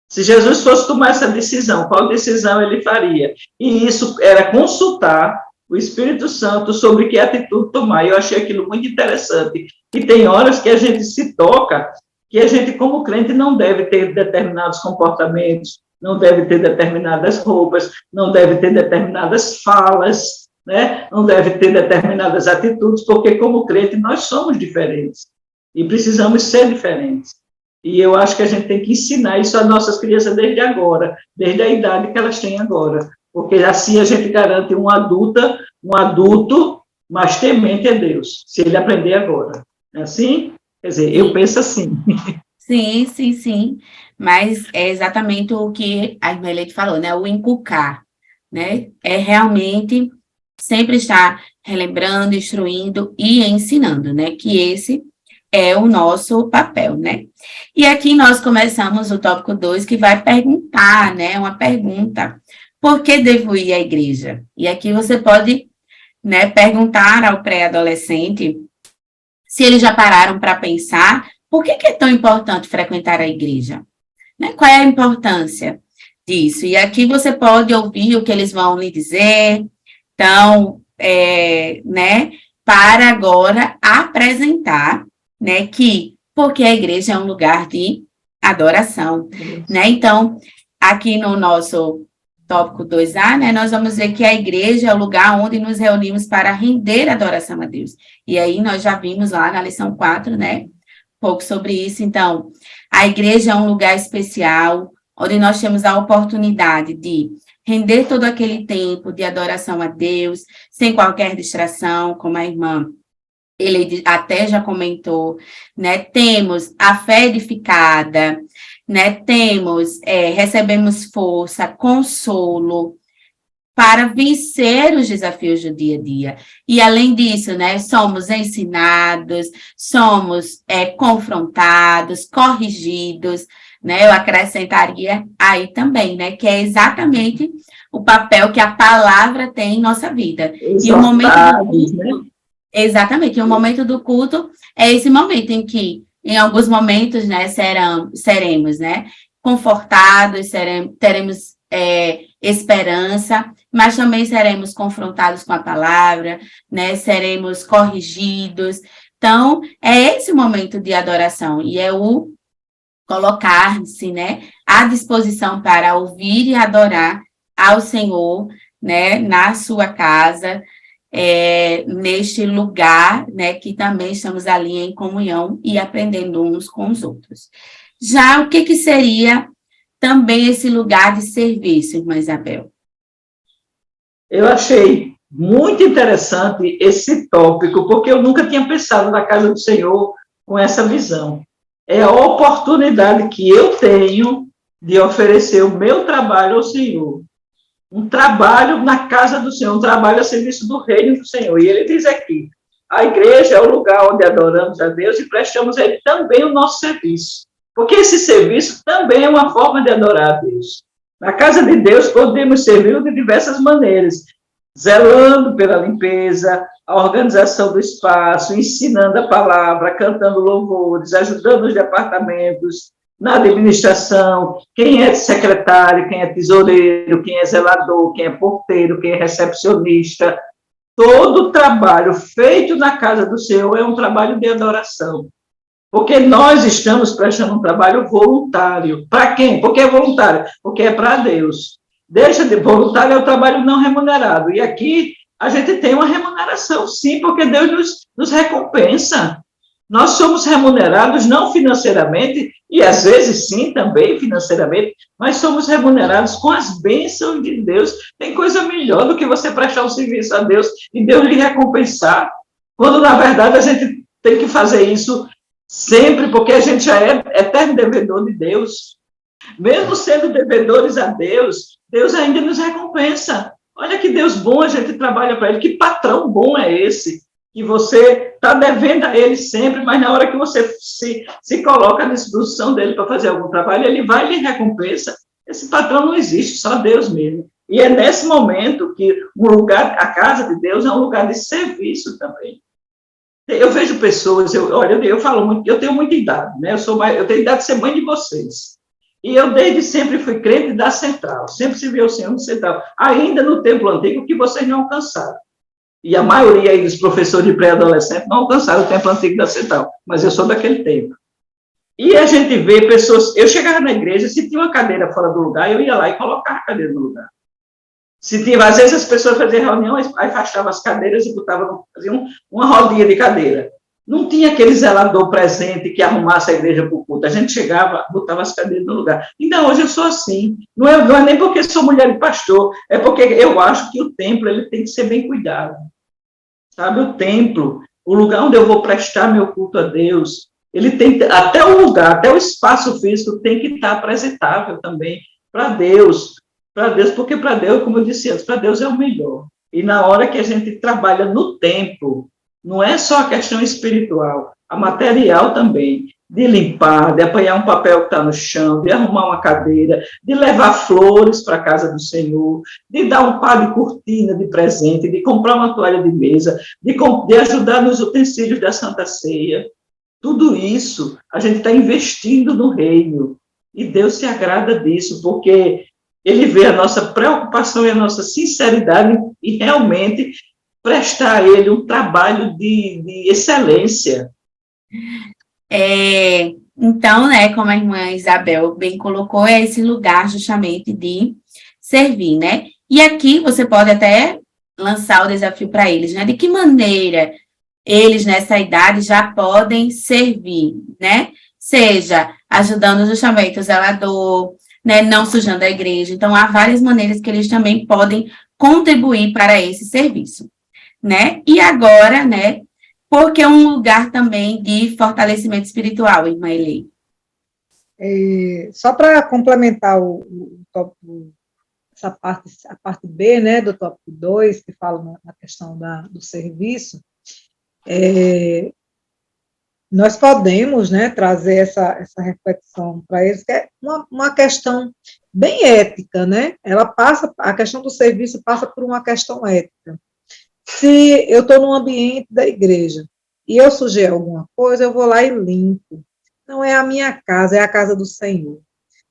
[SPEAKER 3] Se Jesus fosse tomar essa decisão, qual decisão ele faria? E isso era consultar o Espírito Santo sobre que atitude tomar. Eu achei aquilo muito interessante. E tem horas que a gente se toca, que a gente, como crente, não deve ter determinados comportamentos, não deve ter determinadas roupas, não deve ter determinadas falas, né? Não deve ter determinadas atitudes, porque, como crente, nós somos diferentes e precisamos ser diferentes. E eu acho que a gente tem que ensinar isso às nossas crianças desde agora, desde a idade que elas têm agora, porque assim a gente garante um adulto mais temente a Deus, se ele aprender agora. É assim? Quer dizer, eu penso assim.
[SPEAKER 1] Sim, sim, sim. Mas é exatamente o que a Irmelete falou, né? O inculcar, né? É realmente sempre estar relembrando, instruindo e ensinando, né? Que esse é o nosso papel, né? E aqui nós começamos o tópico 2, que vai perguntar, né? Uma pergunta. Por que devo ir à igreja? E aqui você pode, né, perguntar ao pré-adolescente se eles já pararam para pensar por que é tão importante frequentar a igreja? Né? Qual é a importância disso? E aqui você pode ouvir o que eles vão lhe dizer. Então, né, para agora apresentar, né, que porque a igreja é um lugar de adoração, né? Então, aqui no nosso tópico 2A, né, nós vamos ver que a igreja é o lugar onde nos reunimos para render adoração a Deus. E aí nós já vimos lá na lição 4, né, um pouco sobre isso. Então, a igreja é um lugar especial, onde nós temos a oportunidade de render todo aquele tempo de adoração a Deus, sem qualquer distração, como a irmã ele até já comentou, né? Temos a fé edificada, né? Recebemos força, consolo para vencer os desafios do dia a dia. E, além disso, né? Somos ensinados, somos confrontados, corrigidos, né? Eu acrescentaria aí também, né? Que é exatamente o papel que a palavra tem em nossa vida.
[SPEAKER 3] Exaltados,
[SPEAKER 1] e o momento do culto,
[SPEAKER 3] né?
[SPEAKER 1] Exatamente, e o momento do culto é esse momento em que, em alguns momentos, né, seremos, né, confortados, teremos esperança, mas também seremos confrontados com a palavra, né, seremos corrigidos. Então, é esse o momento de adoração, e é o colocar-se, né, à disposição para ouvir e adorar ao Senhor, né, na sua casa, neste lugar, né, que também estamos ali em comunhão e aprendendo uns com os outros. Já o que seria também esse lugar de serviço, irmã Isabel?
[SPEAKER 3] Eu achei muito interessante esse tópico, porque eu nunca tinha pensado na casa do Senhor com essa visão. É a oportunidade que eu tenho de oferecer o meu trabalho ao Senhor. Um trabalho na casa do Senhor, um trabalho a serviço do reino do Senhor. E ele diz aqui, a igreja é o lugar onde adoramos a Deus e prestamos a ele também o nosso serviço. Porque esse serviço também é uma forma de adorar a Deus. Na casa de Deus podemos servir de diversas maneiras, zelando pela limpeza, a organização do espaço, ensinando a palavra, cantando louvores, ajudando os departamentos, na administração, quem é secretário, quem é tesoureiro, quem é zelador, quem é porteiro, quem é recepcionista. Todo trabalho feito na casa do Senhor é um trabalho de adoração. Porque nós estamos prestando um trabalho voluntário. Para quem? Porque é voluntário. Porque é para Deus. Deixa de voluntário é o trabalho não remunerado. E aqui a gente tem uma remuneração, sim, porque Deus nos recompensa. Nós somos remunerados não financeiramente, e às vezes sim, também financeiramente, mas somos remunerados com as bênçãos de Deus. Tem coisa melhor do que você prestar um serviço a Deus e Deus lhe recompensar, quando na verdade a gente tem que fazer isso sempre, porque a gente já é eterno devedor de Deus. Mesmo sendo devedores a Deus, Deus ainda nos recompensa. Olha que Deus bom, a gente trabalha para Ele. Que patrão bom é esse? Que você está devendo a Ele sempre, mas na hora que você se coloca à disposição dEle para fazer algum trabalho, Ele vai e lhe recompensa. Esse patrão não existe, só Deus mesmo. E é nesse momento que o lugar, a casa de Deus é um lugar de serviço também. Eu vejo pessoas, eu falo muito, eu tenho muita idade, né? Eu tenho idade de ser mãe de vocês. E eu desde sempre fui crente da central, sempre servi ao Senhor no central, ainda no templo antigo que vocês não alcançaram. E a maioria aí dos professores de pré-adolescente não alcançaram o templo antigo da central, mas eu sou daquele tempo. E a gente vê pessoas, eu chegava na igreja, se tinha uma cadeira fora do lugar, eu ia lá e colocava a cadeira no lugar. Se tinha, às vezes as pessoas faziam reunião, afastavam as cadeiras e faziam uma rodinha de cadeira. Não tinha aquele zelador presente que arrumasse a igreja para o culto. A gente chegava, botava as cadeiras no lugar. Ainda hoje eu sou assim. Não é nem porque sou mulher de pastor, é porque eu acho que o templo ele tem que ser bem cuidado. Sabe, o templo, o lugar onde eu vou prestar meu culto a Deus, ele tem até o lugar, até o espaço físico tem que estar apresentável também para Deus, porque para Deus, como eu disse antes, para Deus é o melhor. E na hora que a gente trabalha no templo, não é só a questão espiritual, a material também, de limpar, de apanhar um papel que está no chão, de arrumar uma cadeira, de levar flores para a casa do Senhor, de dar um par de cortina de presente, de comprar uma toalha de mesa, de ajudar nos utensílios da Santa Ceia. Tudo isso a gente está investindo no reino. E Deus se agrada disso, porque Ele vê a nossa preocupação e a nossa sinceridade e realmente prestar a Ele um trabalho de excelência.
[SPEAKER 1] Então, né, como a irmã Isabel bem colocou, é esse lugar justamente de servir, né? E aqui você pode até lançar o desafio para eles, né? De que maneira eles, nessa idade, já podem servir, né? Seja ajudando justamente o zelador, né? Não sujando a igreja. Então, há várias maneiras que eles também podem contribuir para esse serviço, né? E agora, né? Porque é um lugar também de fortalecimento espiritual, irmã Eli.
[SPEAKER 2] Só para complementar o tópico, a parte B, né, do tópico 2, que fala na questão do serviço, nós podemos, né, trazer essa reflexão para eles, que é uma questão bem ética, né? A questão do serviço passa por uma questão ética. Se eu estou no ambiente da igreja e eu sujei alguma coisa, eu vou lá e limpo. Não é a minha casa, é a casa do Senhor.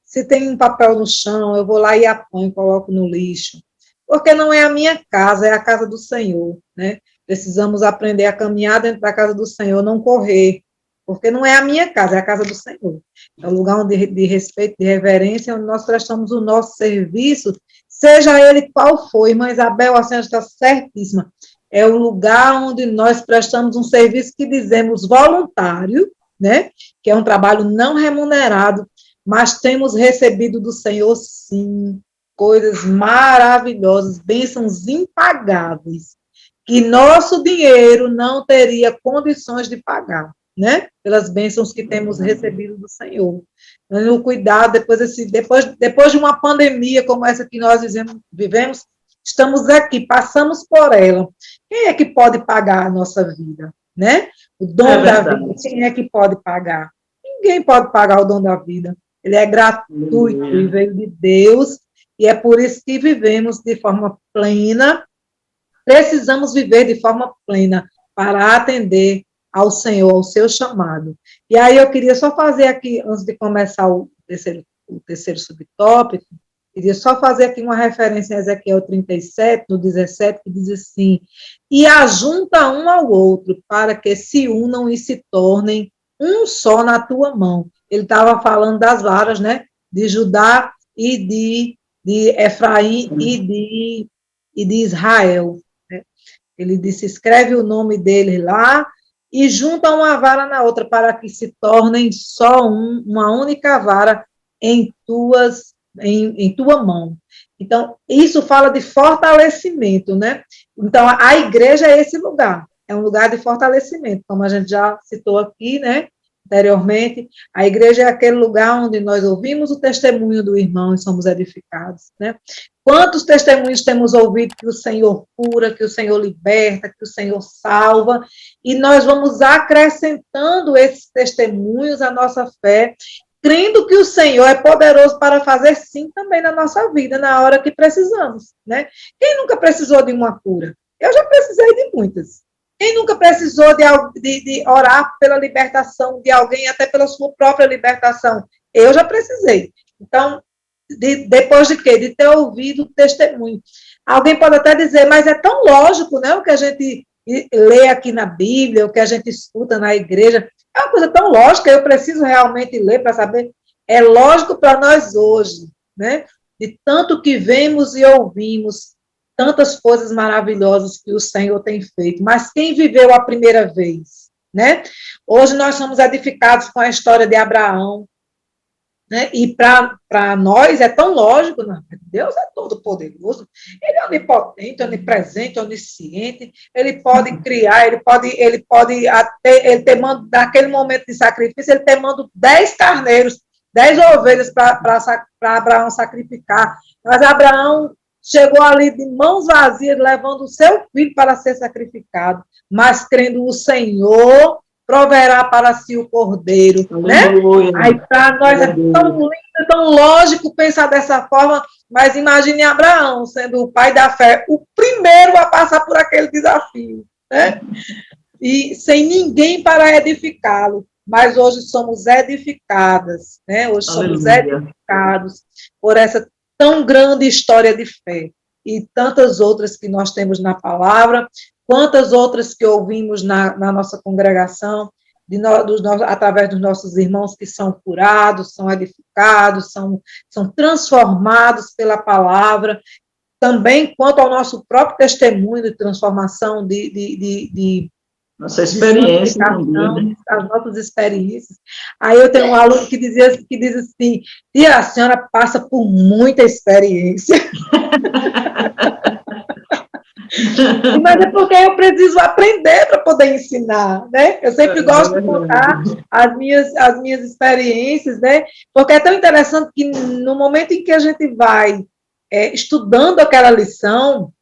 [SPEAKER 2] Se tem um papel no chão, eu vou lá e apanho, coloco no lixo. Porque não é a minha casa, é a casa do Senhor, né? Precisamos aprender a caminhar dentro da casa do Senhor, não correr. Porque não é a minha casa, é a casa do Senhor. É um lugar de respeito, de reverência, onde nós prestamos o nosso serviço, seja ele qual for. Irmã Isabel, a senhora está certíssima. É o lugar onde nós prestamos um serviço que dizemos voluntário, né? Que é um trabalho não remunerado, mas temos recebido do Senhor, sim, coisas maravilhosas, bênçãos impagáveis, que nosso dinheiro não teria condições de pagar, né? Pelas bênçãos que temos recebido do Senhor. Então, o cuidado, depois de uma pandemia como essa que nós vivemos, estamos aqui, passamos por ela. Quem é que pode pagar a nossa vida, né? O dom da vida, quem é que pode pagar? Ninguém pode pagar o dom da vida. Ele é gratuito e veio de Deus, e é por isso que vivemos de forma plena. Precisamos viver de forma plena para atender ao Senhor, ao seu chamado. E aí eu queria só fazer aqui, antes de começar o terceiro subtópico, queria só fazer aqui uma referência em Ezequiel 37, no 17, que diz assim: e ajunta um ao outro, para que se unam e se tornem um só na tua mão. Ele estava falando das varas, né, de Judá e de Efraim e de Israel. Ele disse, escreve o nome dele lá e junta uma vara na outra para que se tornem só uma única vara em tua mão. Então, isso fala de fortalecimento, né? Então, a igreja é esse lugar, é um lugar de fortalecimento, como a gente já citou aqui, né? Anteriormente, a igreja é aquele lugar onde nós ouvimos o testemunho do irmão e somos edificados, né? Quantos testemunhos temos ouvido que o Senhor cura, que o Senhor liberta, que o Senhor salva, e nós vamos acrescentando esses testemunhos à nossa fé, crendo que o Senhor é poderoso para fazer sim também na nossa vida, na hora que precisamos, né? Quem nunca precisou de uma cura? Eu já precisei de muitas. Quem nunca precisou de orar pela libertação de alguém, até pela sua própria libertação? Eu já precisei. Então, depois de quê? De ter ouvido o testemunho. Alguém pode até dizer, mas é tão lógico, né? O que a gente lê aqui na Bíblia, o que a gente escuta na igreja, é uma coisa tão lógica, eu preciso realmente ler para saber. É lógico para nós hoje, né? De tanto que vemos e ouvimos, tantas coisas maravilhosas que o Senhor tem feito. Mas quem viveu a primeira vez, né? Hoje nós somos edificados com a história de Abraão, né? E para nós é tão lógico, não, Deus é todo poderoso, ele é onipotente, onipresente, onisciente, ele pode criar, ele pode até, ele ter mando, naquele momento de sacrifício, ele ter mando 10 carneiros, 10 ovelhas para Abraão sacrificar, mas Abraão chegou ali de mãos vazias, levando o seu filho para ser sacrificado, mas crendo o Senhor, proverá para si o cordeiro, né? Aí para nós é tão lindo, tão lógico pensar dessa forma, mas imagine Abraão sendo o pai da fé, o primeiro a passar por aquele desafio, né? E sem ninguém para edificá-lo, mas hoje somos edificadas, né? Hoje somos edificados por essa tão grande história de fé e tantas outras que nós temos na palavra, quantas outras que ouvimos na nossa congregação, através dos nossos irmãos que são curados, são edificados, são transformados pela palavra, também quanto ao nosso próprio testemunho de transformação, de
[SPEAKER 3] nossa experiência,
[SPEAKER 2] as nossas experiências. Aí eu tenho um aluno que diz assim, tia, a senhora passa por muita experiência. Mas é porque eu preciso aprender para poder ensinar, né? Eu sempre gosto de contar as minhas experiências, né? Porque é tão interessante que no momento em que a gente vai estudando aquela lição,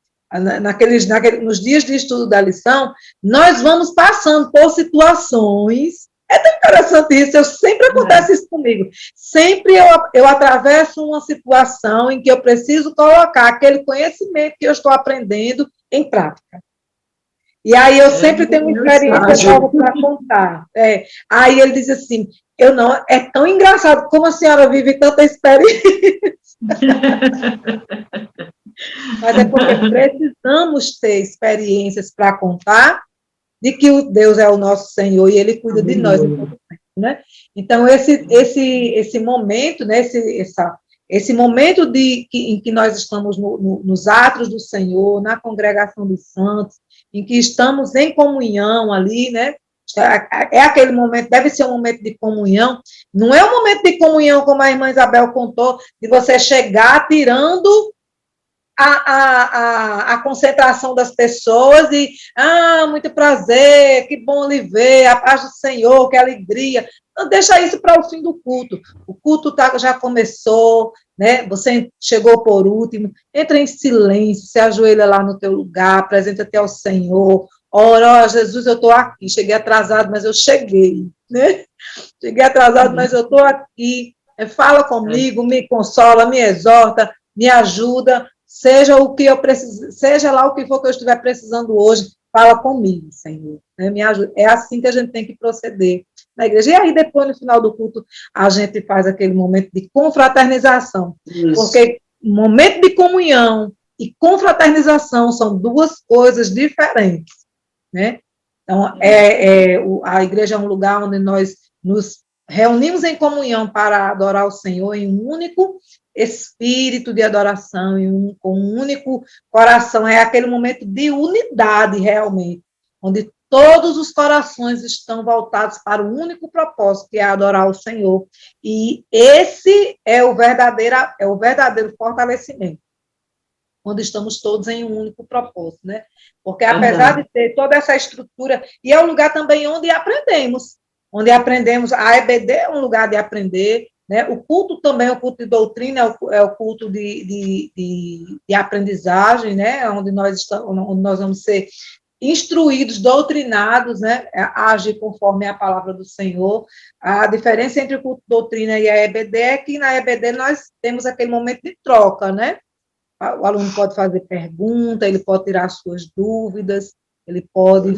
[SPEAKER 2] nos dias de estudo da lição, nós vamos passando por situações. É tão interessante isso, sempre acontece isso comigo. Sempre eu atravesso uma situação em que eu preciso colocar aquele conhecimento que eu estou aprendendo em prática. E aí eu sempre tenho uma experiência nova para contar. Aí ele diz assim, é tão engraçado como a senhora vive tanta experiência. Mas é porque precisamos ter experiências para contar de que o Deus é o nosso Senhor e Ele cuida de nós em todo tempo, né? Então, esse momento, né, esse momento em que nós estamos nos átrios do Senhor, na congregação dos santos, em que estamos em comunhão ali, né? É aquele momento, deve ser um momento de comunhão. Não é um momento de comunhão, como a irmã Isabel contou, de você chegar tirando a concentração das pessoas e, muito prazer, que bom lhe ver, a paz do Senhor, que alegria. Não deixa isso para o fim do culto. O culto já começou, né? Você chegou por último, entra em silêncio, se ajoelha lá no teu lugar, apresenta-te ao Senhor, ora, Jesus, eu estou aqui, cheguei atrasado, mas eu cheguei, né? Cheguei atrasado, mas eu estou aqui, fala comigo, me consola, me exorta, me ajuda, seja o que eu preciso, seja lá o que for que eu estiver precisando hoje, fala comigo, Senhor, né? Me ajuda. É assim que a gente tem que proceder na igreja. E aí, depois, no final do culto, a gente faz aquele momento de confraternização, porque momento de comunhão e confraternização são duas coisas diferentes, né? Então, a igreja é um lugar onde nós nos reunimos em comunhão para adorar o Senhor em um único espírito de adoração, com um único coração. É aquele momento de unidade, realmente, onde todos os corações estão voltados para o único propósito, que é adorar o Senhor. E esse é o verdadeiro fortalecimento, quando estamos todos em um único propósito, né? Porque apesar de ter toda essa estrutura, e é um lugar também onde aprendemos, a EBD é um lugar de aprender, né? O culto também, o culto de doutrina, é o culto de aprendizagem, né? Onde nós vamos ser instruídos, doutrinados, né? A agir conforme a palavra do Senhor. A diferença entre o culto de doutrina e a EBD é que na EBD nós temos aquele momento de troca, né? O aluno pode fazer pergunta, ele pode tirar suas dúvidas, ele pode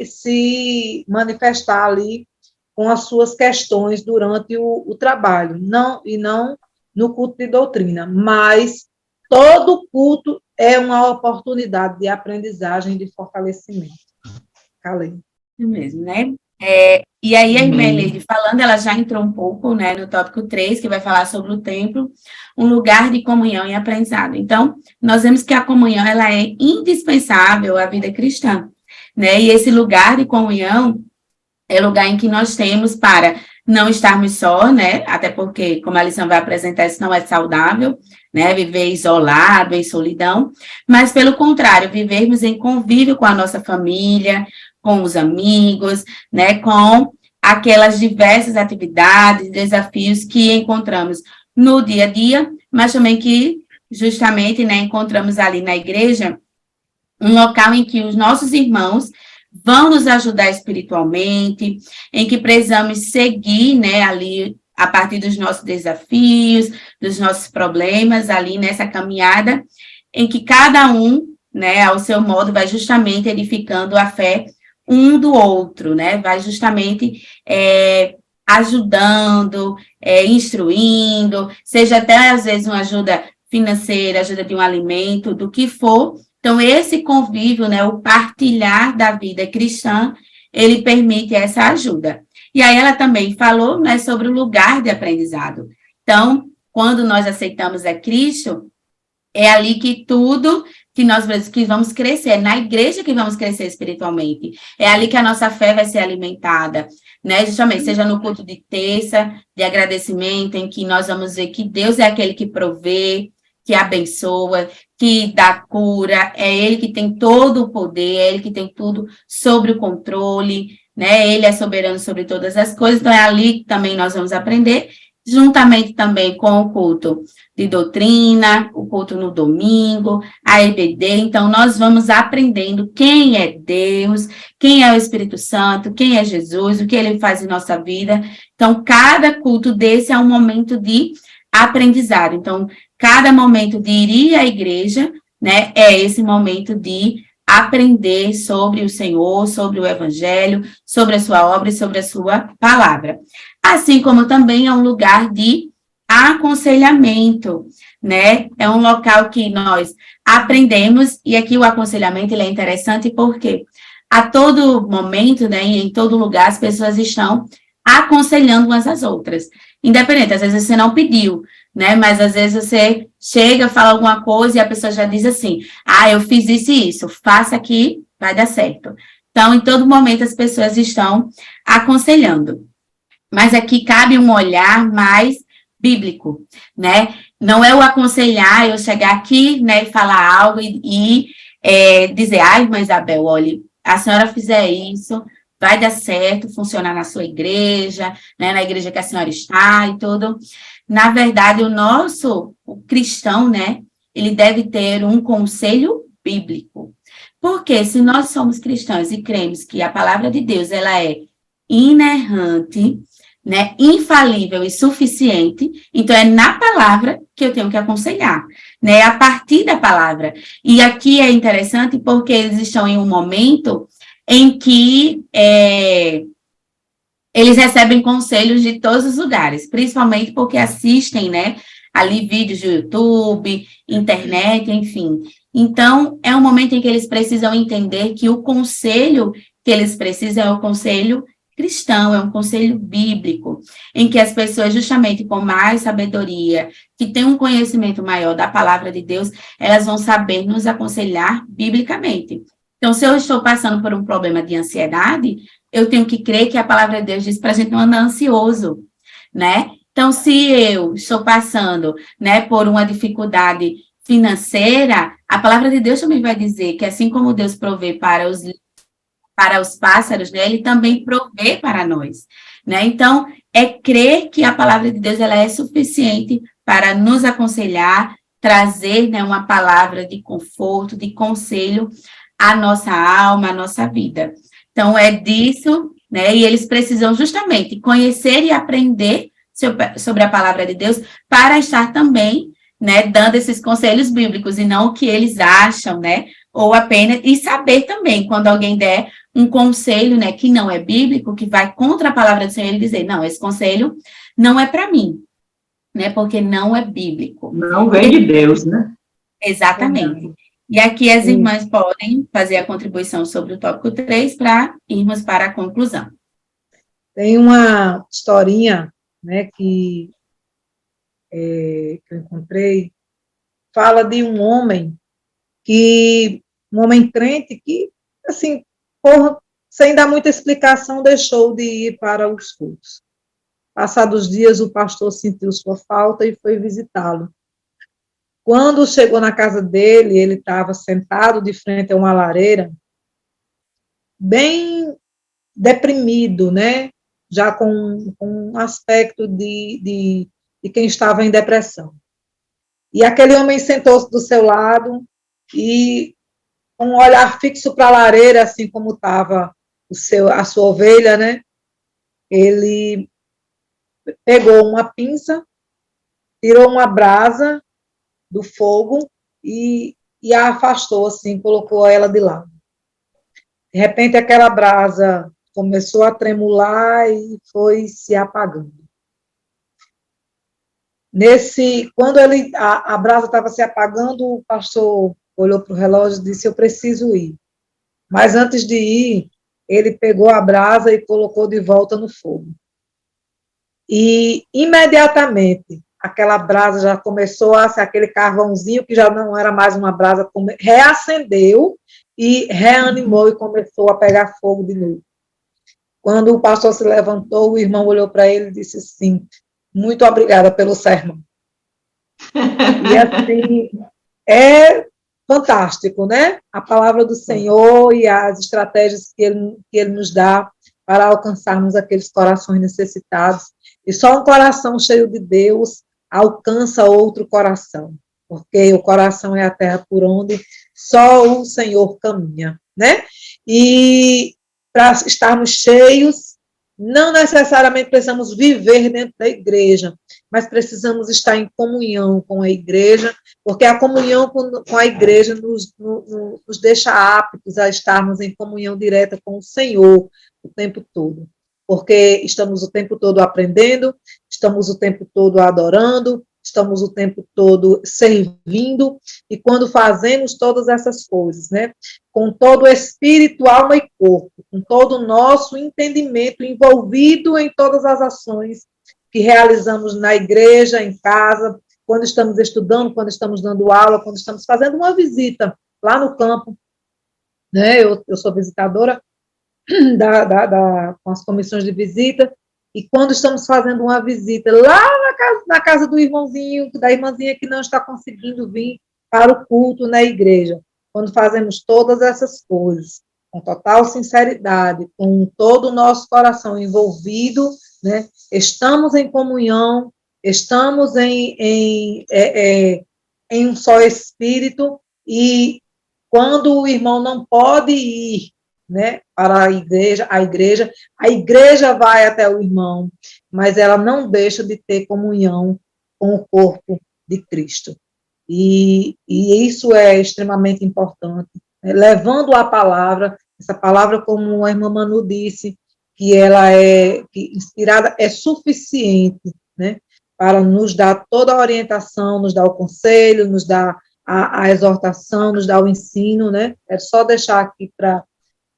[SPEAKER 2] se manifestar ali com as suas questões durante o trabalho, não no culto de doutrina, mas todo culto é uma oportunidade de aprendizagem e de fortalecimento. Calei.
[SPEAKER 1] É mesmo, né? E aí a irmã Leide falando, ela já entrou um pouco, né, no tópico 3, que vai falar sobre o templo, um lugar de comunhão e aprendizado. Então, nós vemos que a comunhão, ela é indispensável à vida cristã, né? E esse lugar de comunhão é o lugar em que nós temos para não estarmos só, né? Até porque, como a lição vai apresentar, isso não é saudável, né? Viver isolado, em solidão, mas, pelo contrário, vivermos em convívio com a nossa família, com os amigos, né? Com aquelas diversas atividades, desafios que encontramos no dia a dia, mas também que, justamente, né, encontramos ali na igreja um local em que os nossos irmãos vão nos ajudar espiritualmente, em que precisamos seguir, né, ali, a partir dos nossos desafios, dos nossos problemas, ali nessa caminhada, em que cada um, né, ao seu modo, vai justamente edificando a fé um do outro, né, vai justamente ajudando, instruindo, seja até, às vezes, uma ajuda financeira, ajuda de um alimento, do que for. Então, esse convívio, né, o partilhar da vida cristã, ele permite essa ajuda. E aí ela também falou, né, sobre o lugar de aprendizado. Então, quando nós aceitamos a Cristo, é ali que tudo que vamos crescer, é na igreja que vamos crescer espiritualmente. É ali que a nossa fé vai ser alimentada, né? Justamente, seja no culto de terça, de agradecimento, em que nós vamos ver que Deus é aquele que provê, que abençoa, que dá cura, é Ele que tem todo o poder, é Ele que tem tudo sobre o controle, né? Ele é soberano sobre todas as coisas, então é ali que também nós vamos aprender, juntamente também com o culto de doutrina, o culto no domingo, a EBD. Então, nós vamos aprendendo quem é Deus, quem é o Espírito Santo, quem é Jesus, o que Ele faz em nossa vida. Então, cada culto desse é um momento de aprendizado. Então, cada momento de ir à igreja, né, é esse momento de aprender sobre o Senhor, sobre o Evangelho, sobre a sua obra e sobre a sua palavra. Assim como também é um lugar de aconselhamento, né? É um local que nós aprendemos, e aqui o aconselhamento ele é interessante porque a todo momento, né, em todo lugar, as pessoas estão aconselhando umas às outras. Independente, às vezes você não pediu, né? Mas às vezes você chega, fala alguma coisa e a pessoa já diz assim, eu fiz isso e isso, faça aqui, vai dar certo. Então, em todo momento, as pessoas estão aconselhando. Mas aqui cabe um olhar mais bíblico, né? Não é o aconselhar, eu chegar aqui, né, e falar algo dizer, ai, irmã Isabel, olha, a senhora fizer isso, vai dar certo, funcionar na sua igreja, né, na igreja que a senhora está e tudo. Na verdade, o cristão, né, ele deve ter um conselho bíblico. Porque se nós somos cristãos e cremos que a palavra de Deus, ela é inerrante, né, infalível e suficiente, então é na palavra que eu tenho que aconselhar, né, a partir da palavra. E aqui é interessante porque eles estão em um momento em que eles recebem conselhos de todos os lugares, principalmente porque assistem, né, ali vídeos do YouTube, internet, enfim. Então, é um momento em que eles precisam entender que o conselho que eles precisam é o conselho cristão, é um conselho bíblico, em que as pessoas, justamente com mais sabedoria, que têm um conhecimento maior da palavra de Deus, elas vão saber nos aconselhar biblicamente. Então, se eu estou passando por um problema de ansiedade, eu tenho que crer que a palavra de Deus diz para a gente não andar ansioso, né? Então, se eu estou passando, né, por uma dificuldade financeira, a palavra de Deus também vai dizer que assim como Deus provê para os pássaros, né, ele também provê para nós, né? Então, é crer que a palavra de Deus ela é suficiente para nos aconselhar, trazer, né, uma palavra de conforto, de conselho à nossa alma, à nossa vida. Então, é disso, né? E eles precisam justamente conhecer e aprender sobre a palavra de Deus para estar também, né, dando esses conselhos bíblicos e não o que eles acham, né? Ou apenas, e saber também, quando alguém der um conselho, né, que não é bíblico, que vai contra a palavra do Senhor, ele dizer, não, esse conselho não é para mim, né? Porque não é bíblico.
[SPEAKER 3] Não vem de Deus, né?
[SPEAKER 1] Exatamente. E aqui as irmãs podem fazer a contribuição sobre o tópico 3 para irmos para a conclusão.
[SPEAKER 2] Tem uma historinha, né, que eu encontrei, fala de um homem crente que, assim, sem dar muita explicação, deixou de ir para os cultos. Passados dias, o pastor sentiu sua falta e foi visitá-lo. Quando chegou na casa dele, ele estava sentado de frente a uma lareira, bem deprimido, né? Já com um aspecto de quem estava em depressão. E aquele homem sentou-se do seu lado e, com um olhar fixo para a lareira, assim como estava a sua ovelha, né? Ele pegou uma pinça, tirou uma brasa do fogo e a afastou, assim, colocou ela de lado. De repente, aquela brasa começou a tremular e foi se apagando. Quando a brasa estava se apagando, o pastor olhou para o relógio e disse, eu preciso ir. Mas antes de ir, ele pegou a brasa e colocou de volta no fogo. E, imediatamente, aquela brasa já começou a ser aquele carvãozinho que já não era mais uma brasa, reacendeu e reanimou e começou a pegar fogo de novo. Quando o pastor se levantou, o irmão olhou para ele e disse assim, muito obrigada pelo sermão. E assim, é fantástico, né? A palavra do Senhor e as estratégias que ele nos dá para alcançarmos aqueles corações necessitados. E só um coração cheio de Deus alcança outro coração, porque o coração é a terra por onde só o Senhor caminha, né? E para estarmos cheios, não necessariamente precisamos viver dentro da igreja, mas precisamos estar em comunhão com a igreja, porque a comunhão com a igreja nos deixa aptos a estarmos em comunhão direta com o Senhor o tempo todo, porque estamos o tempo todo aprendendo, estamos o tempo todo adorando, estamos o tempo todo servindo, e quando fazemos todas essas coisas, né, com todo o espírito, alma e corpo, com todo o nosso entendimento envolvido em todas as ações que realizamos na igreja, em casa, quando estamos estudando, quando estamos dando aula, quando estamos fazendo uma visita lá no campo, né, eu sou visitadora, com as comissões de visita, e quando estamos fazendo uma visita lá na casa do irmãozinho, da irmãzinha que não está conseguindo vir para o culto na igreja, quando fazemos todas essas coisas, com total sinceridade, com todo o nosso coração envolvido, né, estamos em comunhão, estamos em um só espírito, e quando o irmão não pode ir, né, para a igreja vai até o irmão, mas ela não deixa de ter comunhão com o corpo de Cristo. E isso é extremamente importante, né, levando a palavra, essa palavra, como a irmã Manu disse, que ela que inspirada é suficiente, né, para nos dar toda a orientação, nos dar o conselho, nos dar a exortação, nos dar o ensino, né? É só deixar aqui para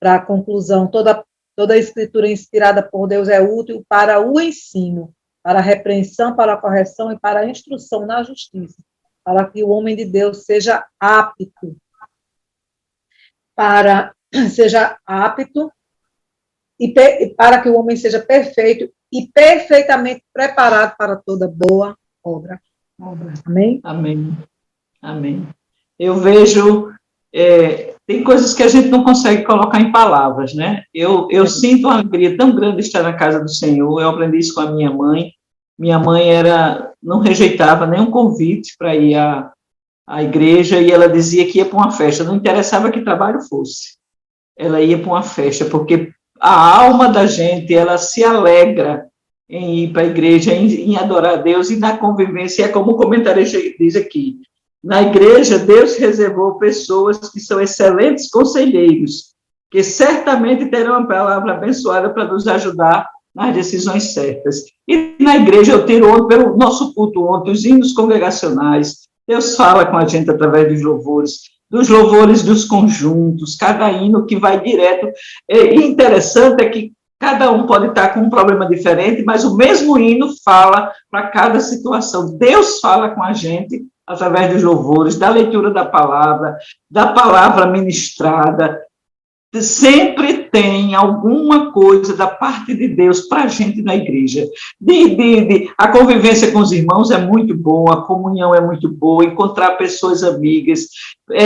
[SPEAKER 2] a conclusão, toda a escritura inspirada por Deus é útil para o ensino, para a repreensão, para a correção e para a instrução na justiça, para que o homem de Deus seja apto e para que o homem seja perfeito e perfeitamente preparado para toda boa obra. Amém?
[SPEAKER 3] Amém. Amém. Eu vejo, tem coisas que a gente não consegue colocar em palavras, né? Eu sinto uma alegria tão grande estar na casa do Senhor. Eu aprendi isso com a minha mãe. Minha mãe não rejeitava nenhum convite para ir à igreja, e ela dizia que ia para uma festa, não interessava que trabalho fosse. Ela ia para uma festa, porque a alma da gente, ela se alegra em ir para a igreja, em adorar a Deus, e na convivência, é como o comentarista diz aqui, na igreja, Deus reservou pessoas que são excelentes conselheiros, que certamente terão uma palavra abençoada para nos ajudar nas decisões certas. E na igreja, eu tiro pelo nosso culto ontem, os hinos congregacionais, Deus fala com a gente através dos louvores dos conjuntos, cada hino que vai direto. E interessante é que cada um pode estar com um problema diferente, mas o mesmo hino fala para cada situação. Deus fala com a gente através dos louvores, da leitura da palavra ministrada. Sempre tem alguma coisa da parte de Deus para a gente na igreja. A convivência com os irmãos é muito boa, a comunhão é muito boa, encontrar pessoas amigas,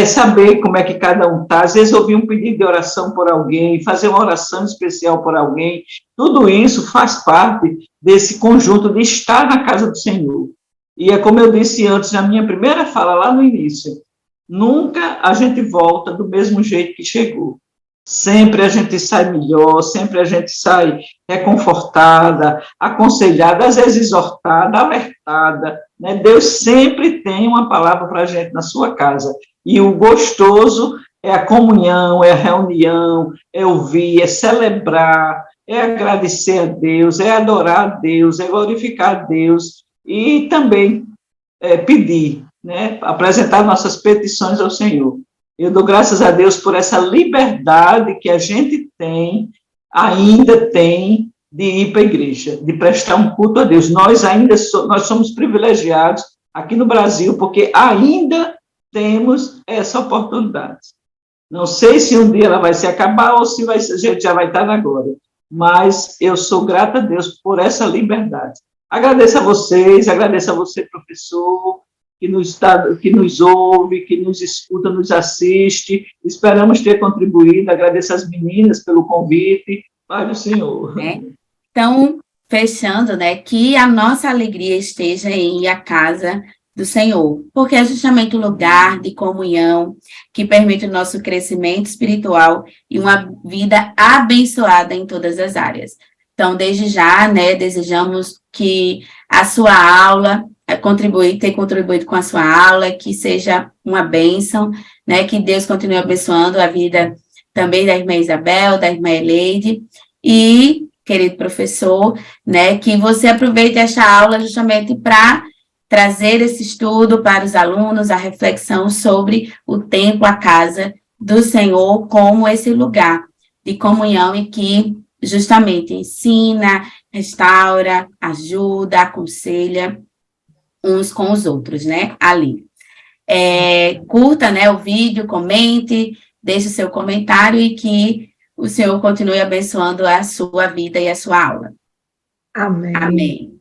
[SPEAKER 3] saber como é que cada um está, às vezes ouvir um pedido de oração por alguém, fazer uma oração especial por alguém, tudo isso faz parte desse conjunto de estar na casa do Senhor. E é como eu disse antes, na minha primeira fala, lá no início, nunca a gente volta do mesmo jeito que chegou. Sempre a gente sai melhor, sempre a gente sai reconfortada, aconselhada, às vezes exortada, alertada, né? Deus sempre tem uma palavra para a gente na sua casa. E o gostoso é a comunhão, é a reunião, é ouvir, é celebrar, é agradecer a Deus, é adorar a Deus, é glorificar a Deus e também pedir, né? Apresentar nossas petições ao Senhor. Eu dou graças a Deus por essa liberdade que a gente ainda tem, de ir para a igreja, de prestar um culto a Deus. Nós somos privilegiados aqui no Brasil, porque ainda temos essa oportunidade. Não sei se um dia ela vai se acabar ou se a gente já vai estar na glória, mas eu sou grata a Deus por essa liberdade. Agradeço a vocês, agradeço a você, professor, que nos ouve, que nos escuta, nos assiste. Esperamos ter contribuído. Agradeço às meninas pelo convite. Pai do Senhor.
[SPEAKER 1] Então, fechando, né, que a nossa alegria esteja em ir à casa do Senhor, porque é justamente o lugar de comunhão que permite o nosso crescimento espiritual e uma vida abençoada em todas as áreas. Então, desde já, né, desejamos que a sua aula ter contribuído com a sua aula, que seja uma bênção, né, que Deus continue abençoando a vida também da irmã Isabel, da irmã Eleide, e, querido professor, né, que você aproveite esta aula justamente para trazer esse estudo para os alunos, a reflexão sobre o templo, a casa do Senhor, como esse lugar de comunhão e que justamente ensina, restaura, ajuda, aconselha uns com os outros, né, ali. Curta, né, o vídeo, comente, deixe o seu comentário e que O Senhor continue abençoando a sua vida e a sua aula.
[SPEAKER 2] Amém.
[SPEAKER 1] Amém.